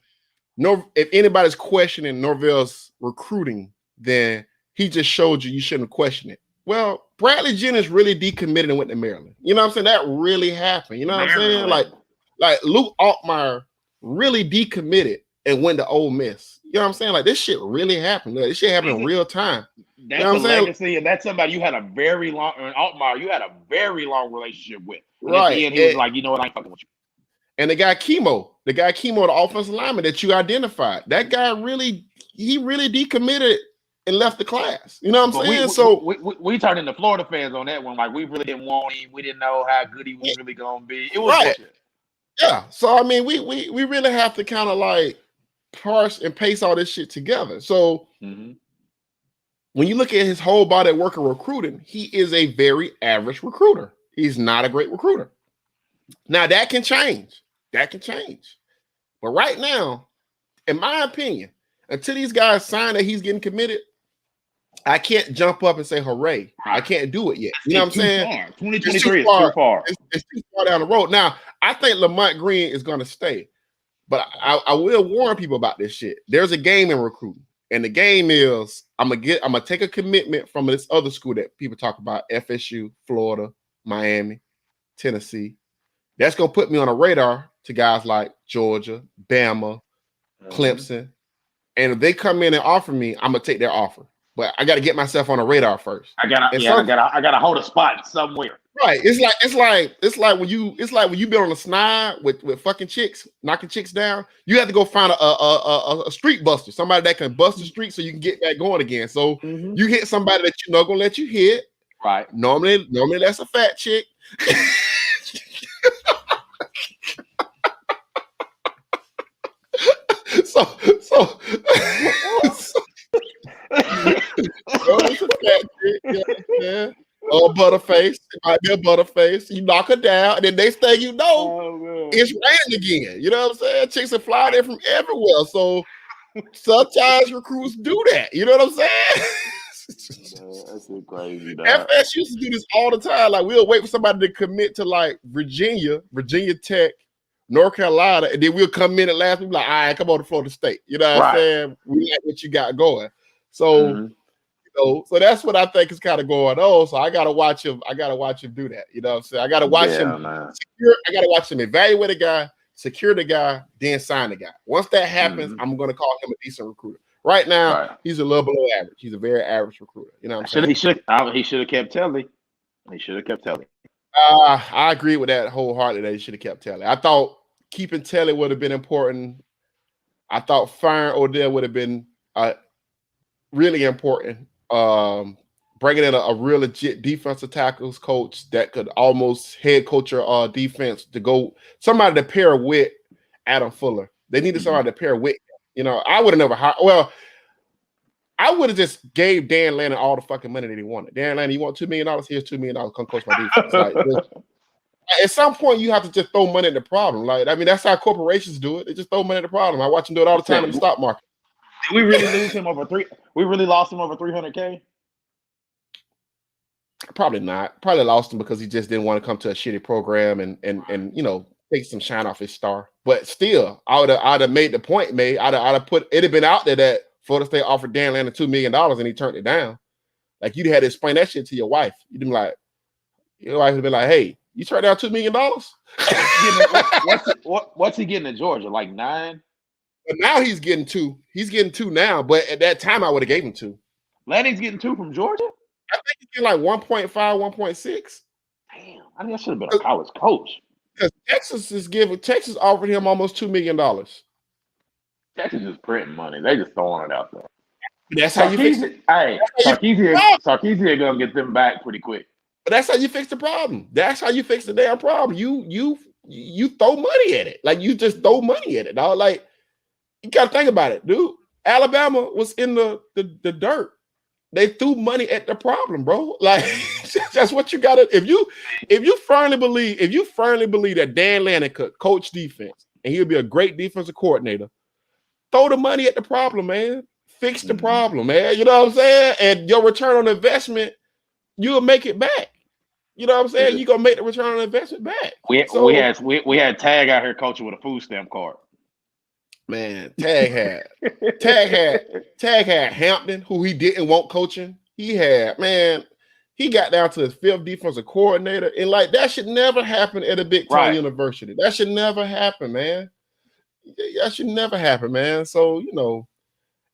if anybody's questioning Norvell's recruiting, then he just showed you shouldn't question it. Well, Bradley Jennings really decommitted and went to Maryland. You know what I'm saying? That really happened. You know what I'm saying? Like Luke Altmaier really decommitted and went to Ole Miss. You know what I'm saying? Like this shit really happened. This shit happened in real time. That's you know a legacy, and that's somebody you had a very long relationship with. And right. At the end, he was like, you know what, I ain't fucking with you. And the guy Chemo, the offensive lineman that you identified, that guy really decommitted and left the class. You know what I'm saying? We turned into Florida fans on that one. Like we really didn't want him. We didn't know how good he was really gonna be. It was bullshit. Yeah. So I mean, we really have to kind of like parse and pace all this shit together. So when you look at his whole body of work of recruiting, he is a very average recruiter. He's not a great recruiter. Now that can change. But right now, in my opinion, until these guys sign that he's getting committed, I can't jump up and say hooray. I can't do it yet. You know what I'm saying? 2023 is too far. It's too far down the road. Now, I think Lamont Green is going to stay. But I will warn people about this shit. There's a game in recruiting. And the game is I'm gonna take a commitment from this other school that people talk about, FSU, Florida, Miami, Tennessee. That's gonna put me on a radar to guys like Georgia, Bama, Clemson. And if they come in and offer me, I'm gonna take their offer. But I gotta get myself on a radar first. I gotta hold a spot somewhere. Right. It's like when you been on a snide with fucking chicks, knocking chicks down. You have to go find a street buster, somebody that can bust the street so you can get back going again. So you hit somebody that you know gonna let you hit. Right. Normally that's a fat chick. so it's a fat chick, yeah. Butterface. It might be a Butterface. You knock her down, and then next thing you know, it's raining again. You know what I'm saying? Chicks are flying in from everywhere. So sometimes recruits do that. You know what I'm saying? That's so crazy. FS used to do this all the time. Like we'll wait for somebody to commit to like Virginia Tech, North Carolina, and then we'll come in at last. We'll be like, all right, come on to Florida State. You know what I'm saying? We like what you got going. So, so that's what I think is kind of going on. So I gotta watch him. I gotta watch him do that. You know what I'm saying? I gotta watch him. I gotta watch him evaluate a guy, secure the guy, then sign the guy. Once that happens, I'm gonna call him a decent recruiter. Right now, he's a little below average. He's a very average recruiter. You know what I'm saying? He should have kept Telly. He should have kept Telly. I agree with that wholeheartedly. That he should have kept Telly. I thought keeping Telly would have been important. I thought firing Odell would have been really important. Bringing in a real legit defensive tackles coach that could almost head coach your defense to go somebody to pair with Adam Fuller. They needed somebody to pair with. You know, I would have never hired. Well, I would have just gave Dan Lanning all the fucking money that he wanted. Dan Lanning, you want $2 million? Here's $2 million. Come coach my defense. Like, at some point, you have to just throw money at the problem. Like, I mean, that's how corporations do it. They just throw money at the problem. I watch them do it all the time in the stock market. Did we really lose him over three? We really lost him over $300K? Probably not. Probably lost him because he just didn't want to come to a shitty program and you know, take some shine off his star. But still, I'd have made the point made. I'd have put it had been out there that Florida State offered Dan Lanning $2 million and he turned it down. Like you'd had to explain that shit to your wife. You'd be like, your wife would be like, hey, you turned down $2 million? What's he getting in Georgia? Like 9? But now he's getting 2. He's getting 2 now, but at that time I would have gave him 2. Lanning's getting 2 from Georgia? I think he's getting like 1.5, 1.6. Damn, I think I should have been a college coach. Because Texas offered him almost $2 million. Texas is printing money. They just throwing it out there. That's how you fix it. Hey, Sarkisian gonna get them back pretty quick. But that's how you fix the problem. That's how you fix the damn problem. You throw money at it. Like you just throw money at it, dog. Like you gotta think about it, dude. Alabama was in the dirt. They threw money at the problem, bro. Like that's what you gotta. If you firmly believe that Dan Lanning could coach defense and he'll be a great defensive coordinator, throw the money at the problem, man. Fix the problem, man. You know what I'm saying? And your return on investment, you'll make it back. You know what I'm saying? You're gonna make the return on investment back. We had Tag out here coaching with a food stamp card. Man, Tag had Hampton, who he didn't want coaching. He got down to his 5th defensive coordinator, and like that should never happen at a big time university. That should never happen, man. That should never happen, man. So you know,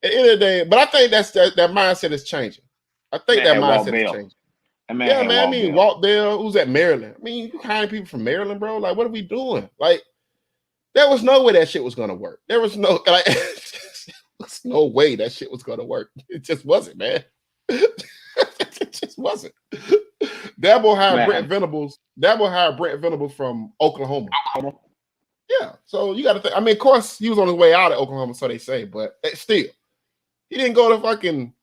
at the end of the day, but I think that mindset is changing. I think that mindset is changing. Yeah, man. I mean, Walt Bell, who's at Maryland. I mean, you hiring people from Maryland, bro. Like, what are we doing? Like, there was no way that shit was gonna work. There was no there's no way that shit was gonna work. It just wasn't, man. It just wasn't. Dabo hired Brent Venables. Dabo hired Brent Venables from Oklahoma. Yeah, so you got to think. I mean, of course, he was on his way out of Oklahoma, so they say, but still, he didn't go to fucking.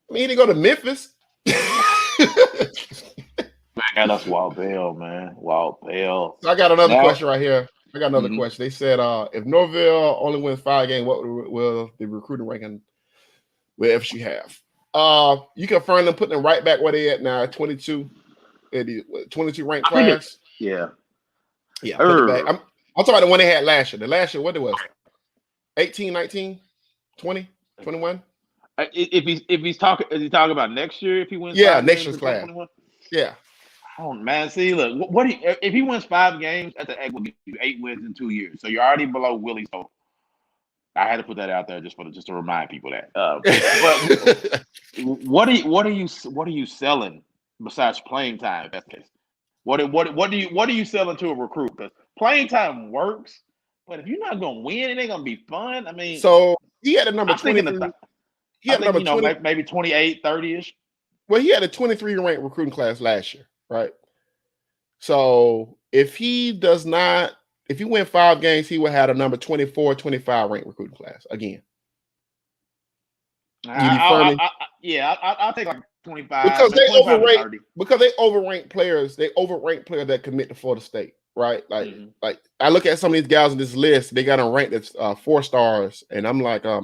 I mean, he didn't go to Memphis. Man, that's Walt Bell, man. Walt Bell. So I got another question right here. I got another question. They said, if Norvell only wins 5 games, what will the recruiting ranking with FSU have? You confirm them putting them right back where they at now, 22, 22 ranked class. Yeah. Yeah. I'm talking about the one they had last year. The last year, what it was? 18, 19, 20, 21? If he's talking, is he talking about next year? If he wins, next year's class. Yeah. Oh man, see, look, if he wins 5 games, that's an egg will give you 8 wins in 2 years. So you're already below Willie. So I had to put that out there just to remind people that. But what are you selling besides playing time? In that case, what are you selling to a recruit? Because playing time works, but if you're not gonna win, it ain't gonna be fun. I mean, so he had a number 23. He had number 20, maybe 28, 30-ish. Well, he had a 23 ranked recruiting class last year, right? So if he win 5 games, he would have a number 24, 25 ranked recruiting class again. Yeah, I'll take like 25. Because they 25 to overrate 30. because they overrank players. They overrank players that commit to Florida State, right? Like I look at some of these guys on this list. They got them ranked as 4 stars, and I'm like, I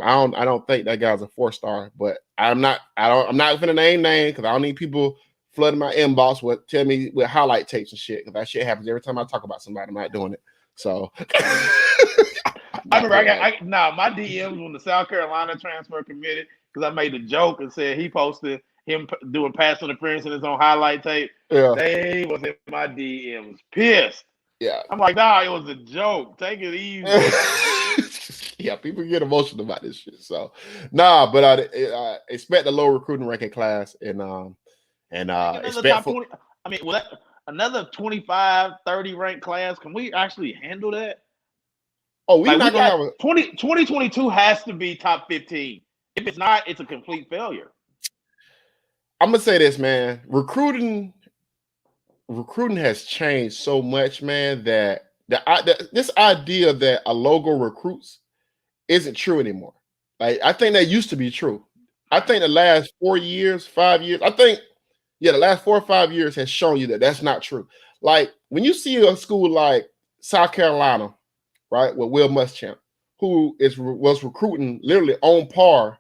don't think that guy's a 4-star. But I'm not gonna name names because I don't need people flooding my inbox with tell me with highlight tapes and shit. Because that shit happens every time I talk about somebody. I'm not doing it. So I remember my DMs when the South Carolina transfer committed because I made a joke and said he posted him doing pass interference in his own highlight tape. Yeah. They was in my DMs pissed. Yeah. I'm like, nah, it was a joke. Take it easy. Yeah, people get emotional about this shit. So, nah, but I expect a low recruiting ranking class and expect top 20. I mean, another 25, 30 ranked class. Can we actually handle that? Oh, we're not gonna have a 2022 has to be top 15. If it's not, it's a complete failure. I'm gonna say this, man. Recruiting has changed so much, man, that this idea that a logo recruits isn't true anymore. Like I think that used to be true. I think the last 4 years, 5 years, the last 4 or 5 years has shown you that that's not true. Like when you see a school like South Carolina, right, with Will Muschamp, who was recruiting literally on par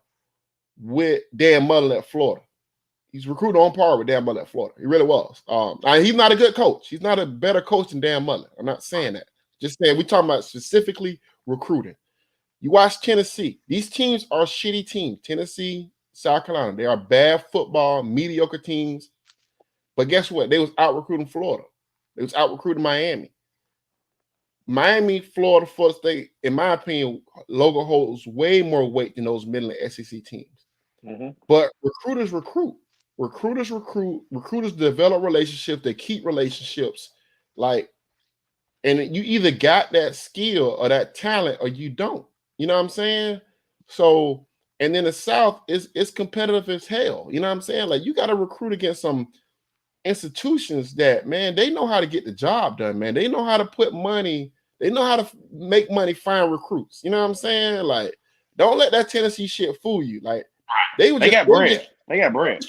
with Dan Mullen at Florida. He's recruiting on par with Dan Mullen at Florida. He really was. He's not a good coach. He's not a better coach than Dan Mullen. I'm not saying that. Just saying we're talking about specifically recruiting. You watch Tennessee. These teams are shitty teams. Tennessee, South Carolina. They are bad football, mediocre teams. But guess what? They was out recruiting Florida. They was out recruiting Miami. Miami, Florida, Florida State, in my opinion, logo holds way more weight than those middle and SEC teams. Mm-hmm. But recruiters recruit. Recruiters develop relationships. They keep relationships. And you either got that skill or that talent or you don't. You know what I'm saying? So, and then the South is competitive as hell. You know what I'm saying? Like you got to recruit against some institutions that, man, they know how to get the job done, man. They know how to put money. They know how to make money, find recruits. You know what I'm saying? Like, don't let that Tennessee shit fool you. Like, they got bread. They got bread.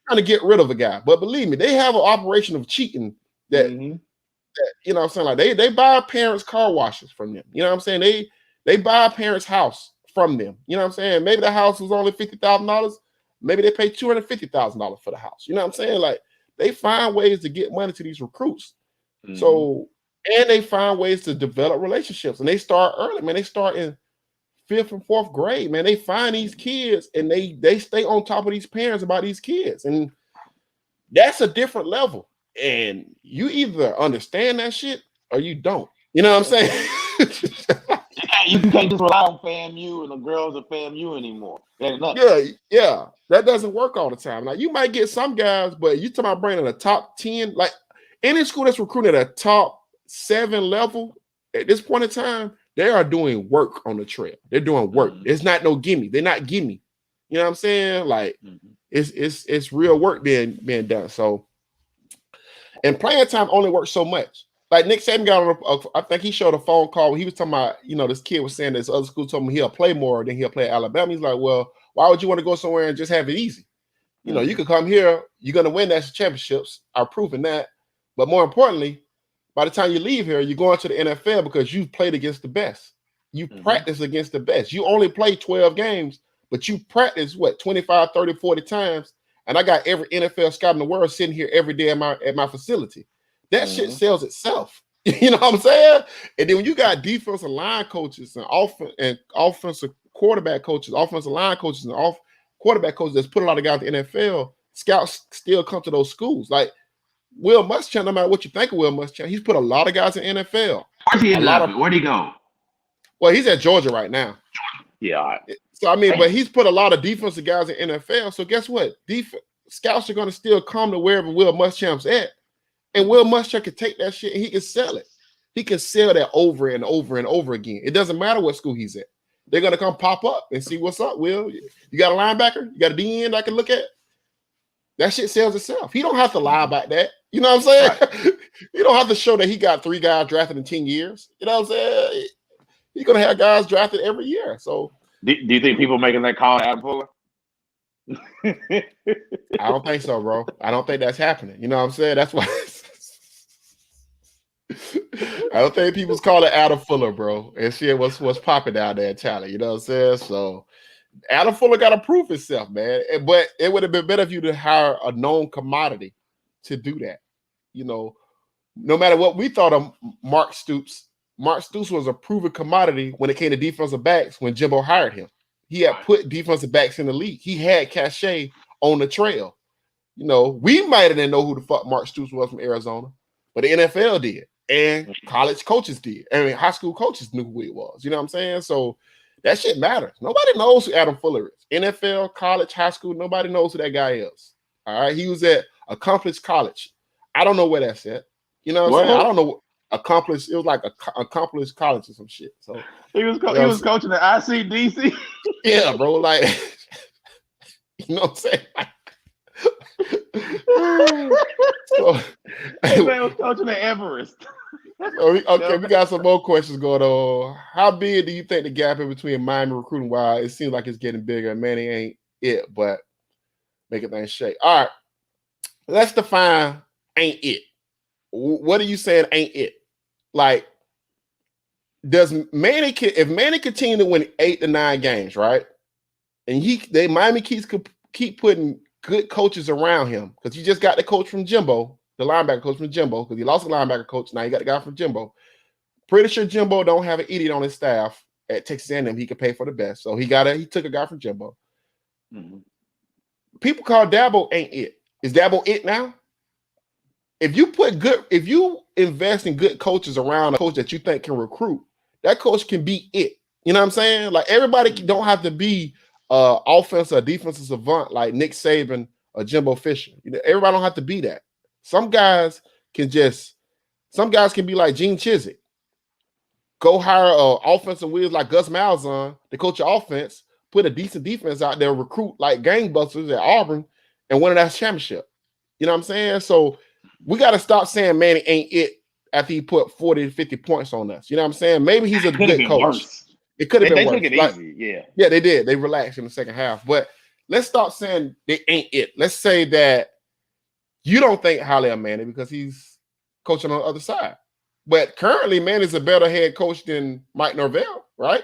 Trying to get rid of a guy, but believe me, they have an operation of cheating that, that you know what I'm saying. Like they buy parents' car washes from them. You know what I'm saying? They buy a parents' house from them. You know what I'm saying? Maybe the house was only $50,000. Maybe they pay $250,000 for the house. You know what I'm saying? Like they find ways to get money to these recruits. So, and they find ways to develop relationships, and they start early, man. They start in 5th and 4th grade, man. They find these kids and they stay on top of these parents about these kids. And that's a different level. And you either understand that shit or you don't. You know what I'm saying? You can't just rely on FAMU and the girls at FAMU anymore. Yeah. That doesn't work all the time. Like you might get some guys, but you talking about bringing a top 10, like any school that's recruiting at a top 7 level at this point in time, they are doing work on the trail. They're doing work. It's not no gimme. They're not gimme. You know what I'm saying? Like it's real work being done. So, and playing time only works so much. Like Nick Saban got I think he showed a phone call when he was talking about, this kid was saying this other school told him he'll play more than he'll play at Alabama. He's like, well, why would you want to go somewhere and just have it easy? You could come here, you're going to win national championships. I've proven that. But more importantly, by the time you leave here, you're going to the NFL because you've played against the best. You practice against the best. You only play 12 games, but you practice 25, 30, 40 times. And I got every NFL scout in the world sitting here every day at my facility. That shit sells itself. You know what I'm saying? And then when you got defensive line coaches and offensive quarterback coaches, offensive line coaches and quarterback coaches that's put a lot of guys in the NFL, scouts still come to those schools. Like Will Muschamp, no matter what you think of Will Muschamp, he's put a lot of guys in NFL. Where'd he go? Well, he's at Georgia right now. Yeah. So I mean, but he's put a lot of defensive guys in NFL. So guess what? Scouts are going to still come to wherever Will Muschamp's at, and Will Muschamp can take that shit and he can sell it. He can sell that over and over and over again. It doesn't matter what school he's at. They're going to come pop up and see what's up, Will. You got a linebacker? You got a DN I can look at? That shit sells itself. He don't have to lie about that. You know what I'm saying? Right. You don't have to show that he got 3 guys drafted in 10 years. You know what I'm saying? He's going to have guys drafted every year. So, do you think people making that call to Adam Fuller? I don't think so, bro. I don't think that's happening. You know what I'm saying? That's why I don't think people's calling Adam Fuller, bro. And shit, what's popping down there in China. You know what I'm saying? So Adam Fuller got to prove himself, man. But it would have been better for you to hire a known commodity to do that. You know, no matter what we thought of Mark Stoops was a proven commodity when it came to defensive backs when Jimbo hired him. He had put defensive backs in the league. He had cachet on the trail. You know, we might have didn't know who the fuck Mark Stoops was from Arizona, but the NFL did. And college coaches did. I mean, high school coaches knew who he was. You know what I'm saying? So that shit matters. Nobody knows who Adam Fuller is. NFL, college, high school, nobody knows who that guy is. All right. He was at Accomplished College. I don't know where that's at. You know what I'm saying? I don't know. Accomplished. It was like Accomplished College or some shit. So he was coaching at ICDC. Yeah, bro. Like, you know what I'm saying? So, he was coaching at Everest. Okay, we got some more questions going on. How big do you think the gap in between Miami recruiting wise? It seems like it's getting bigger. Manny ain't it, but making things shake. All right, let's define ain't it. What are you saying ain't it? Like, does Manny, if Manny continue to win 8 to 9 games, right? And Miami keep putting good coaches around him, because he just got the coach from Jimbo, the linebacker coach from Jimbo, because he lost the linebacker coach. Now he got the guy from Jimbo. Pretty sure Jimbo don't have an idiot on his staff at Texas A&M he could pay for the best. So he took a guy from Jimbo. Mm-hmm. People call Dabo ain't it. Is Dabo it now? If you invest in good coaches around a coach that you think can recruit, that coach can be it. You know what I'm saying? Like, everybody don't have to be offensive or defensive savant like Nick Saban or Jimbo Fisher. You know, everybody don't have to be that. Some guys can be like Gene Chizik. Go hire an offensive whiz like Gus Malzahn to coach your offense, put a decent defense out there, recruit like gangbusters at Auburn, and win that championship. You know what I'm saying? So we got to stop saying Manny ain't it after he put 40 to 50 points on us. You know what I'm saying? Maybe he's a good coach. Worse. It could have been worse. They took it easy, yeah. Yeah, they did. They relaxed in the second half. But let's stop saying they ain't it. Let's say that you don't think highly of Manny because he's coaching on the other side. But currently, Manny's a better head coach than Mike Norvell, right?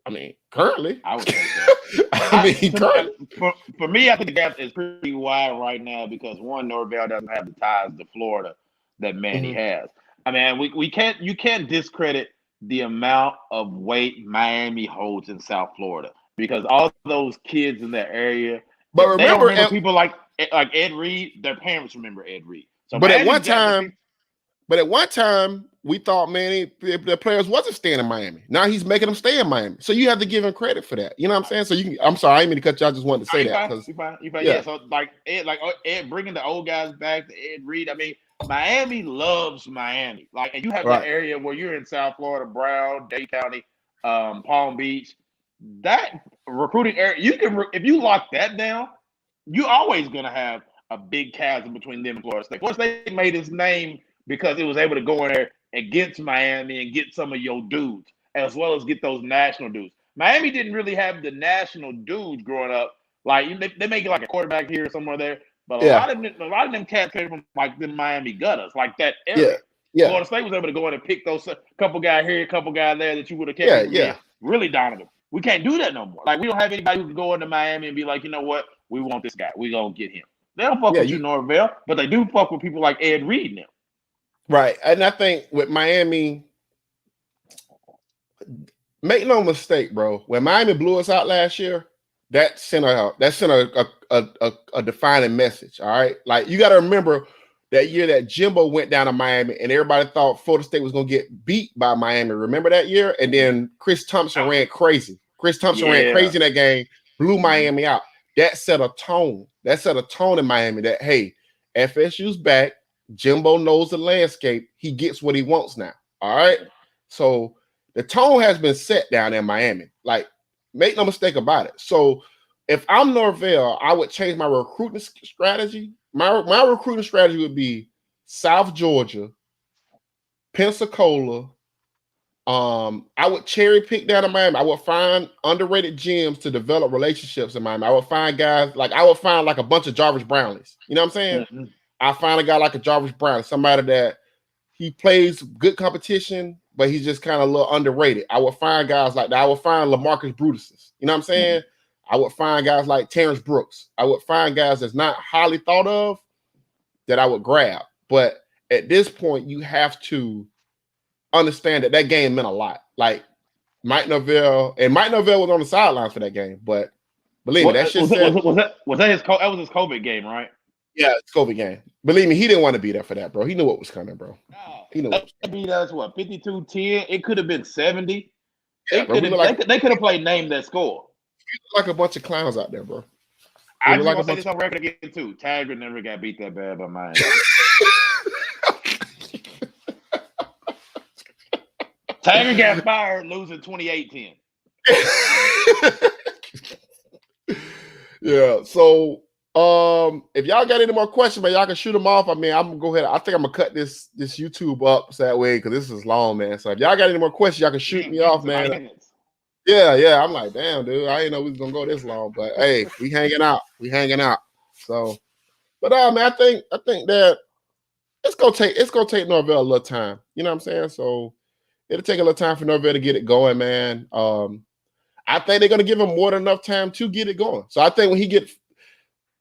I mean, currently. I would say so. For me, I think the gap is pretty wide right now because, one, Norvell doesn't have the ties to Florida that Manny has. I mean, you can't discredit the amount of weight Miami holds in South Florida, because all those kids in that area, but remember people like Ed Reed, their parents remember Ed Reed. So but at one time, we thought Manny, the players wasn't staying in Miami. Now he's making them stay in Miami. So you have to give him credit for that. You know what I'm saying? So I'm sorry, I didn't mean to cut you. I just wanted to say that. You fine. Yeah. So Ed bringing the old guys back, to Ed Reed. I mean, Miami loves Miami. Like, and you have that area where you're in South Florida, Broward, Dade County, Palm Beach. That recruiting area, if you lock that down, you're always gonna have a big chasm between them and Florida State. Florida State made its name because it was able to go in there against Miami and get some of your dudes, as well as get those national dudes. Miami didn't really have the national dudes growing up. Like, they make it like a quarterback here or somewhere there, but a lot of them cats came from like the Miami gutters, like that area. Yeah. Florida State was able to go in and pick those couple guy here, a couple guy there that you would have kept. Really dominant. We can't do that no more. Like, we don't have anybody who can go into Miami and be like, you know what, we want this guy. We gonna get him. They don't fuck with you, Norvell, but they do fuck with people like Ed Reed now. Right. And I think with Miami, make no mistake, bro. When Miami blew us out last year, that sent a defining message. All right. Like, you got to remember that year that Jimbo went down to Miami and everybody thought Florida State was going to get beat by Miami. Remember that year? And then Chris Thompson ran crazy. Ran crazy in that game, blew Miami out. That set a tone. In Miami that, hey, FSU's back. Jimbo knows the landscape. He gets what he wants now. All right. So the tone has been set down in Miami. Like, make no mistake about it. So if I'm Norvell, I would change my recruiting strategy. My recruiting strategy would be South Georgia, Pensacola, I would cherry pick down in Miami. I would find underrated gyms to develop relationships in Miami. I would find guys like a bunch of Jarvis Brownleys. You know what I'm saying? Mm-hmm. I find a guy like a Jarvis Brown, somebody that he plays good competition, but he's just kind of a little underrated. I would find guys like that. I would find LaMarcus Brutus's. You know what I'm saying? Mm-hmm. I would find guys like Terrence Brooks. I would find guys that's not highly thought of that I would grab. But at this point, you have to understand that game meant a lot. Like Mike Norvell was on the sidelines for that game, but believe me, that shit was that his COVID game, right? Yeah, it's COVID game. Believe me, he didn't want to be there for that, bro. He knew what was coming, bro. He knew what they beat us 52-10. It could have been 70. Yeah, they could have played name that score. Like a bunch of clowns out there, bro. I just want to say this on record again too. Taggart never got beat that bad by mine. Taggart got fired losing 28-10. Yeah, so if y'all got any more questions, man, y'all can shoot them off. I mean, I'm gonna go ahead. I think I'm gonna cut this YouTube up so that way, because this is long, man. So if y'all got any more questions, y'all can shoot me off, man. Yeah. I'm like, damn, dude, I didn't know we was gonna go this long, but hey, we hanging out. So, but man, I think that it's gonna take Norvell a little time. You know what I'm saying? So it'll take a little time for Norvell to get it going, man. I think they're gonna give him more than enough time to get it going. So I think when he gets,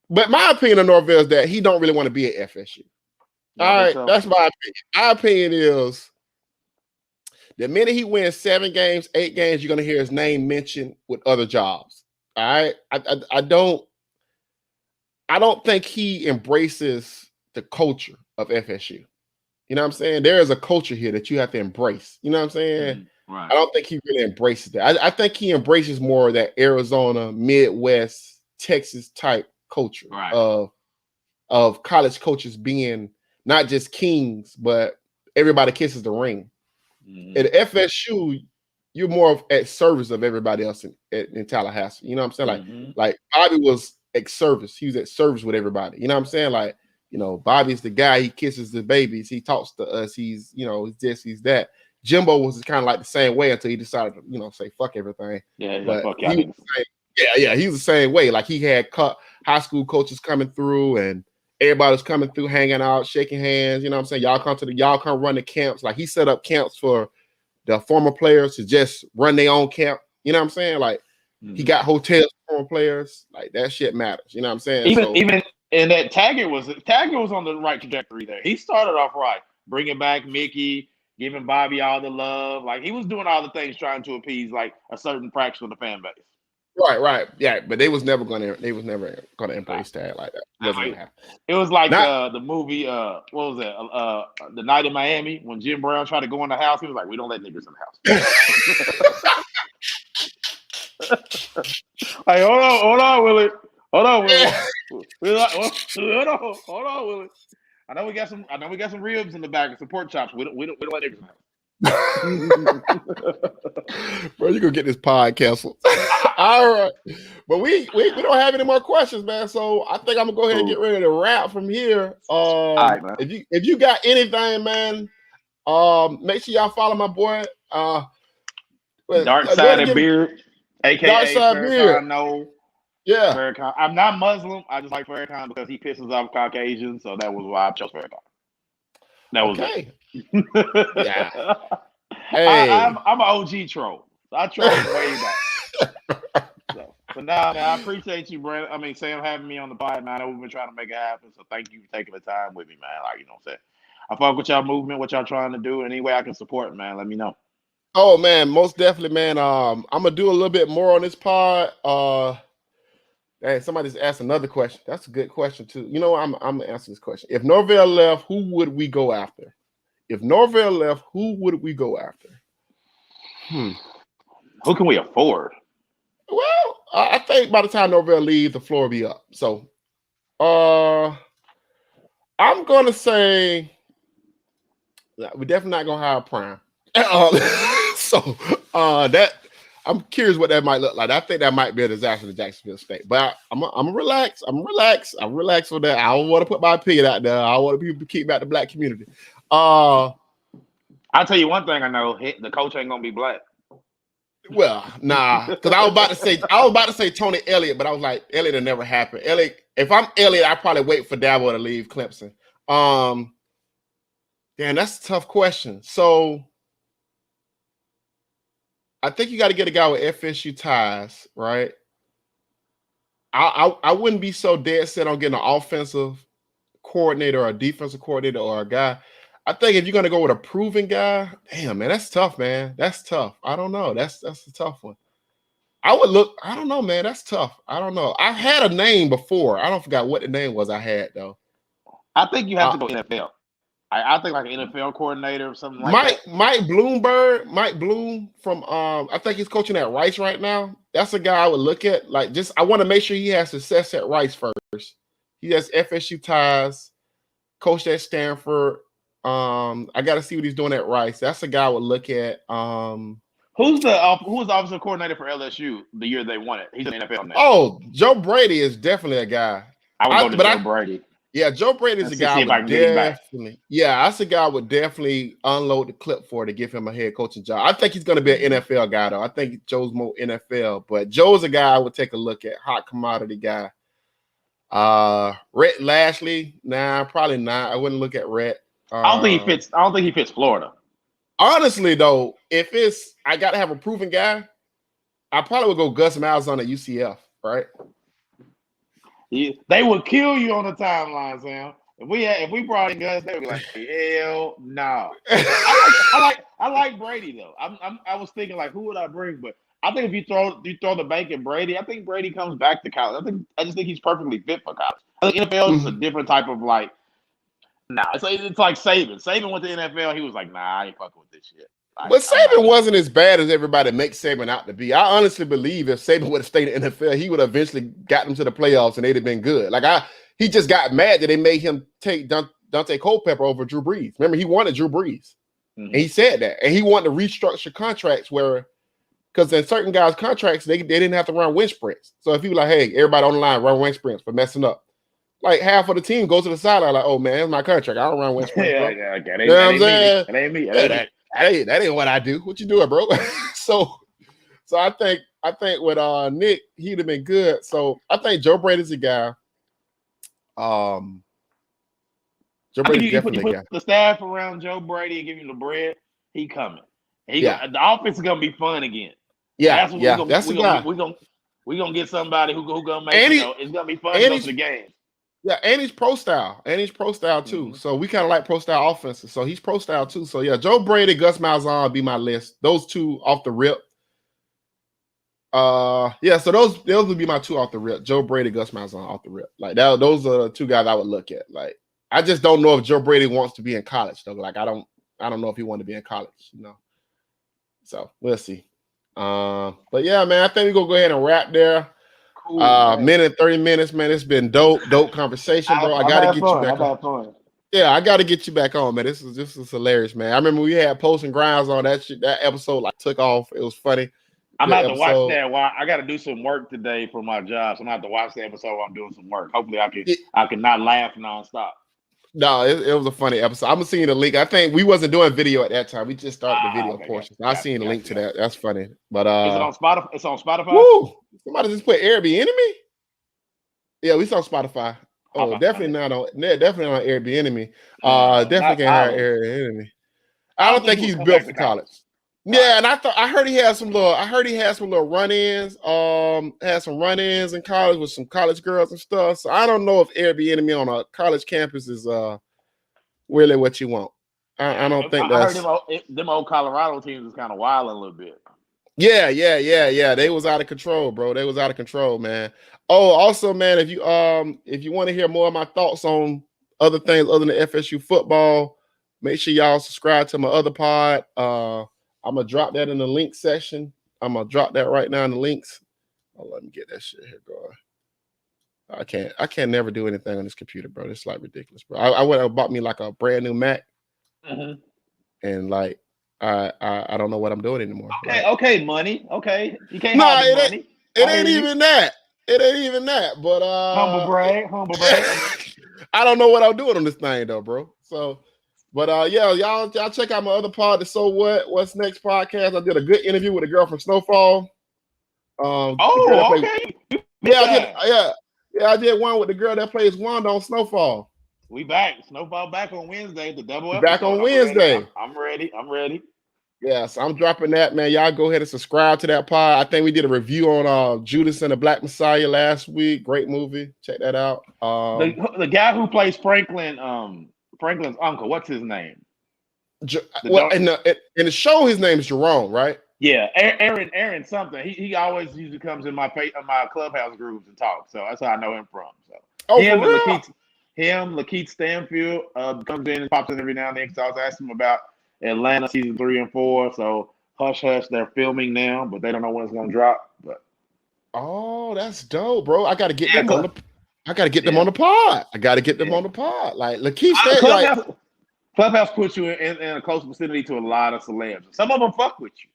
but my opinion of Norvell is that he don't really want to be at FSU. All right, so that's my opinion. My opinion is the minute he wins 7 games, 8 games, you're gonna hear his name mentioned with other jobs. All right, I don't think he embraces the culture of FSU. You know what I'm saying? There is a culture here that you have to embrace. You know what I'm saying? Right. I don't think he really embraces that. I think he embraces more of that Arizona, Midwest, Texas type culture of college coaches being not just kings, but everybody kisses the ring. Mm-hmm. At FSU, you're more at service of everybody else in Tallahassee. You know what I'm saying? Like Bobby was at service. He was at service with everybody. You know what I'm saying? Like, you know, Bobby's the guy. He kisses the babies. He talks to us. He's, you know, he's this, he's that. Jimbo was kind of like the same way until he decided to, you know, say fuck everything. Yeah, but fuck y'all. He was the same way. Like he had high school coaches coming through, and everybody was coming through, hanging out, shaking hands. You know what I'm saying? Y'all come run the camps. Like he set up camps for the former players to just run their own camp. You know what I'm saying? Like he got hotels for former players. Like that shit matters. You know what I'm saying? Even and that Taggart was on the right trajectory there. He started off right, bringing back Mickey, giving Bobby all the love. Like he was doing all the things trying to appease like a certain fraction of the fan base. Right. Yeah, but they was never gonna embrace that like that. It was like the movie, what was that? The Night in Miami, when Jim Brown tried to go in the house, he was like, "We don't let niggas in the house." Like, hold on, Willie. Hold on, Willie. I know we got some ribs in the back and some pork chops. We don't let niggas in the house. Bro, you gonna get this pod canceled. All right, but we don't have any more questions, man. So I think I'm gonna go ahead and get ready to wrap from here. All right, man. If you got anything, man, make sure y'all follow my boy. Darkside Beard, aka Darkside Beard. No, yeah. Farrakhan. I'm not Muslim. I just like Farrakhan because he pisses off Caucasians, so that was why I chose Farrakhan. That was okay. Yeah. Hey, I'm an OG troll. So I troll way back. But now, man, I appreciate you, Brandon. I mean, Sam, having me on the pod, man. I know we've been trying to make it happen. So thank you for taking the time with me, man. Like, you know what I'm saying? I fuck with y'all movement, what y'all trying to do. Any way I can support, man, let me know. Oh, man, most definitely, man. I'm going to do a little bit more on this pod. Hey, somebody just asked another question. That's a good question, too. You know what? I'm going to answer this question. If Norvell left, who would we go after? If Norvell left, who would we go after? Who can we afford? Well, I think by the time Norvell leaves, the floor will be up. So, I'm going to say we're definitely not going to hire Prime. That I'm curious what that might look like. I think that might be a disaster to Jacksonville State. But I'm relaxed. I'm relaxed with that. I don't want to put my opinion out there. I want people to keep back the black community. I I'll tell you one thing I know: the coach ain't gonna be black. Well, nah, because I was about to say Tony Elliott, but I was like, Elliott will never happen. Elliott, if I'm Elliott, I probably wait for Dabo to leave Clemson. Damn, that's a tough question. So I think you got to get a guy with FSU ties, right? I wouldn't be so dead set on getting an offensive coordinator or a defensive coordinator or a guy. I think if you're gonna go with a proven guy, damn man, that's tough, man. That's tough. I don't know. That's a tough one. I don't know, man. That's tough. I don't know. I had a name before. I don't forget what the name was I had though. I think you have to go NFL. I think like an NFL coordinator or something like that. Mike Bloom from I think he's coaching at Rice right now. That's a guy I would look at. Like, just I want to make sure he has success at Rice first. He has FSU ties, coached at Stanford. I got to see what he's doing at Rice. That's a guy I would look at. Who's the offensive coordinator for LSU the year they won it? He's in the NFL now. Oh, Joe Brady is definitely a guy. I would go to Joe Brady. Yeah, Joe Brady is a guy I would definitely. Yeah, that's a guy I would definitely unload the clip for to give him a head coaching job. I think he's going to be an NFL guy though. I think Joe's more NFL, but Joe's a guy I would take a look at. Hot commodity guy. Rhett Lashley, nah, probably not. I wouldn't look at Rhett. I don't think he fits Florida. Honestly, though, if I got to have a proven guy, I probably would go Gus Malzahn at UCF, right? Yeah, they would kill you on the timeline, Sam. If we brought in Gus, they would be like, hell no. I like Brady though. I was thinking like, who would I bring? But I think if you throw the bank at Brady, I think Brady comes back to college. I just think he's perfectly fit for college. I think NFL is a different type of like. Nah, it's like Saban. Saban went to the NFL. He was like, nah, I ain't fucking with this shit. But Saban wasn't as bad as everybody makes Saban out to be. I honestly believe if Saban would have stayed in the NFL, he would have eventually got them to the playoffs and they'd have been good. He just got mad that they made him take Dante Culpepper over Drew Brees. Remember, he wanted Drew Brees. Mm-hmm. And he said that. And he wanted to restructure contracts because in certain guys' contracts, they didn't have to run wind sprints. So if he was like, hey, everybody on the line, run wind sprints for messing up. Like half of the team goes to the sideline, like, oh man, it's my contract. I don't run wind sprints, bro. Yeah, you know what I'm saying? That ain't me. That ain't what I do. What you doing, bro? so I think with Nick, he'd have been good. So I think Joe Brady's a guy. Joe Brady's definitely a guy. The staff around Joe Brady and give him the bread, he coming. The offense is gonna be fun again. Yeah, that's the guy. We're gonna get somebody who gonna make it's gonna be fun to go to the game. Yeah, and he's pro style. And he's pro style too. Mm-hmm. So we kind of like pro style offenses. So he's pro style too. So yeah, Joe Brady, Gus Malzahn would be my list. Those two off the rip. So those would be my two off the rip. Joe Brady, Gus Malzahn off the rip. Like that, those are the two guys I would look at. Like, I just don't know if Joe Brady wants to be in college though. Like I don't know if he wanted to be in college, So we'll see. But yeah, man, I think we're gonna go ahead and wrap there. Cool, minute 30 minutes, man. It's been dope conversation, bro. I gotta get you back on. Yeah, I gotta get you back on, man. This is hilarious, man. I remember we had Post and Grinds on that shit. That episode like took off. It was funny. I'm about to watch that while I gotta do some work today for my job. So I'm gonna have to watch the episode while I'm doing some work. Hopefully I can not laugh nonstop. No, it was a funny episode. I'm gonna send you the link. I think we wasn't doing video at that time. We just started the video portion. I seen the link to that. That's funny. But is it on Spotify? It's on Spotify. Woo! Somebody just put Airbnb. Yeah, we saw Spotify. Oh, definitely not on Airbnb. Definitely can't have Airbnb. I don't think he's built for college. Yeah, and I heard he had some little run-ins. Had some run-ins in college with some college girls and stuff. So I don't know if Airbnb on a college campus is really what you want. I don't think that's. I heard them old Colorado teams is kind of wild a little bit. Yeah. They was out of control, bro. They was out of control, man. Oh, also, man, if you want to hear more of my thoughts on other things other than FSU football, make sure y'all subscribe to my other pod. I'm gonna drop that in the link section. I'm gonna drop that right now in the links. Oh, let me get that shit here going. I can't never do anything on this computer, bro. It's like ridiculous, bro. I went and bought me like a brand new Mac, and like I don't know what I'm doing anymore. Okay, money. Okay, you can't have money. It ain't even that. It ain't even that. But humble brag. I don't know what I'm doing on this thing though, bro. So But yeah, y'all check out my other pod, the So What's Next podcast. I did a good interview with a girl from Snowfall. Okay. Yeah, I did one with the girl that plays Wanda on Snowfall. We back. Snowfall back on Wednesday, the double episode. Back on Wednesday. I'm ready. Yeah, so I'm dropping that, man. Y'all go ahead and subscribe to that pod. I think we did a review on Judas and the Black Messiah last week. Great movie. Check that out. The guy who plays Franklin's uncle, what's his name? In the show, his name is Jerome, right? Yeah, Aaron something. He always usually comes in my clubhouse groups and talks. So that's how I know him from. So Lakeith Stanfield comes in and pops in every now and then because I was asking him about Atlanta season 3 and 4. So hush, they're filming now, but they don't know when it's gonna drop. But that's dope, bro. I gotta get them on the pod. I gotta get them on the pod. Like Lakeith Stanfield. Clubhouse puts you in a close vicinity to a lot of celebs. Some of them fuck with you.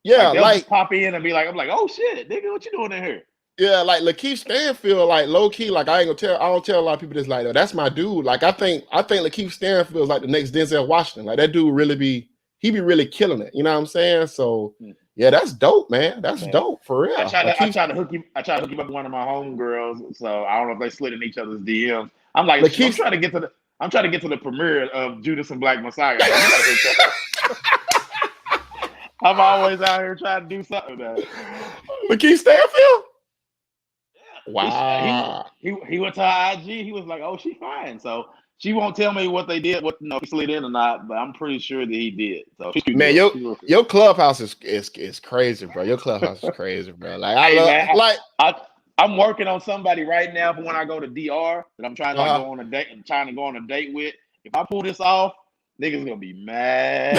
Yeah, they'll just pop in and be like, I'm like, oh shit, nigga, what you doing in here? Yeah, like Lakeith Stanfield, like low key, like I don't tell a lot of people this, like, that's my dude. Like I think Lakeith Stanfield is like the next Denzel Washington. Like that dude he be really killing it. You know what I'm saying? So yeah, that's dope, man. That's dope for real. I tried to hook him up with one of my homegirls. So I don't know if they slid in each other's DMs. I'm like, I'm trying to get to the premiere of Judas and Black Messiah. I'm always out here trying to do something about it. Lakeith Stanfield? Yeah. Wow. He went to her IG. He was like, oh, she fine. So she won't tell me what they did, if he slid in or not, but I'm pretty sure that he did. So man, your clubhouse is crazy, bro. Your clubhouse is crazy, bro. Like I'm working on somebody right now for when I go to DR that I'm trying to go on a date and trying to go on a date with. If I pull this off, niggas gonna be mad.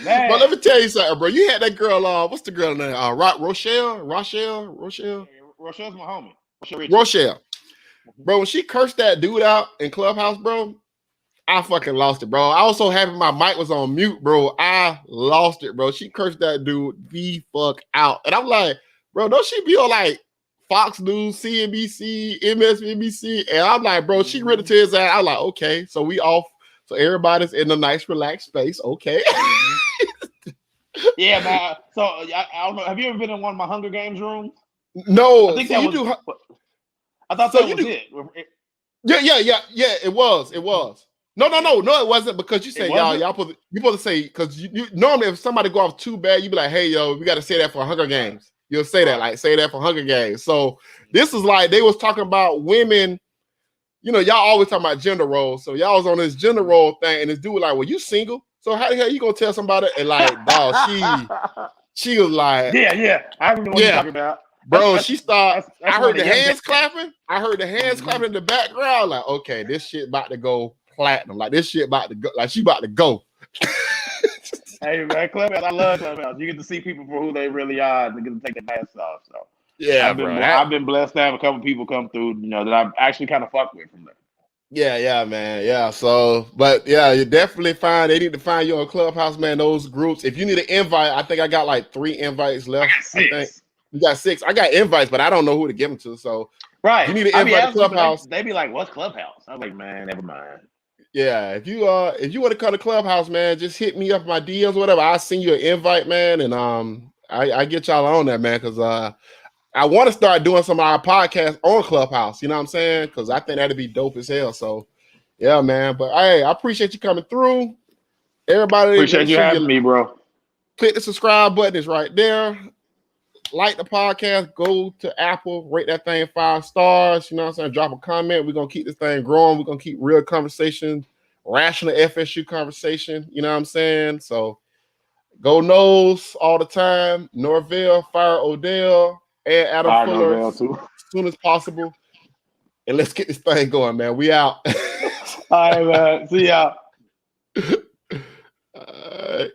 Man. But let me tell you something, bro. You had that girl, what's the girl name? Rochelle? Rochelle's my homie. Rochelle. Bro, when she cursed that dude out in Clubhouse, bro, I fucking lost it, bro. I was so happy my mic was on mute, bro. I lost it, bro. She cursed that dude the fuck out. And I'm like, bro, don't she be on like Fox News, CNBC, MSNBC? And I'm like, bro, she read it to his ass. I was like, okay, so we off. So everybody's in a nice, relaxed space. Okay. Yeah, man. So I don't know. Have you ever been in one of my Hunger Games rooms? No. I think I thought that was it. Yeah. It was. No, it wasn't, because you said y'all supposed to say, because you normally if somebody go off too bad, you be like, hey, yo, we got to say that for Hunger Games. You'll say that, like, say that for Hunger Games. So this is like they was talking about women. You know, y'all always talking about gender roles. So y'all was on this gender role thing, and this dude was like, well, you single? So how the hell you gonna tell somebody? And like, dog, she was like, yeah. I remember what you're talking about. Bro, she started. I heard the hands clapping. I heard the hands clapping in the background. Like, okay, this shit about to go platinum. Like this shit about to go. Like she about to go. Hey man, Clubhouse, I love Clubhouse. You get to see people for who they really are, and they get to take their masks off. So yeah, I've been blessed to have a couple people come through, that I've actually kind of fucked with from there. Yeah, man. Yeah. So, but yeah, you definitely they need to find you on Clubhouse, man. Those groups. If you need an invite, I think I got like 3 invites left. I think you got 6. I got invites, but I don't know who to give them to. So right, you need to invite Clubhouse. They be like, "What's Clubhouse?" I'm like, "Man, never mind." Yeah, if you want to come to Clubhouse, man, just hit me up my DMs, whatever. I'll send you an invite, man, and I get y'all on that, man, because I want to start doing some of our podcasts on Clubhouse. You know what I'm saying? Because I think that'd be dope as hell. So, yeah, man. But hey, I appreciate you coming through. Everybody, appreciate you having me, bro. Click the subscribe button. It's right there. Like the podcast. Go to Apple. Rate that thing 5 stars. You know what I'm saying? Drop a comment. We're going to keep this thing growing. We're going to keep real conversation, rational FSU conversation. You know what I'm saying? So, go Noles all the time. Norvell, fire Odell. Add Adam Fuller as soon as possible. And let's get this thing going, man. We out. All right, man. See y'all. All right.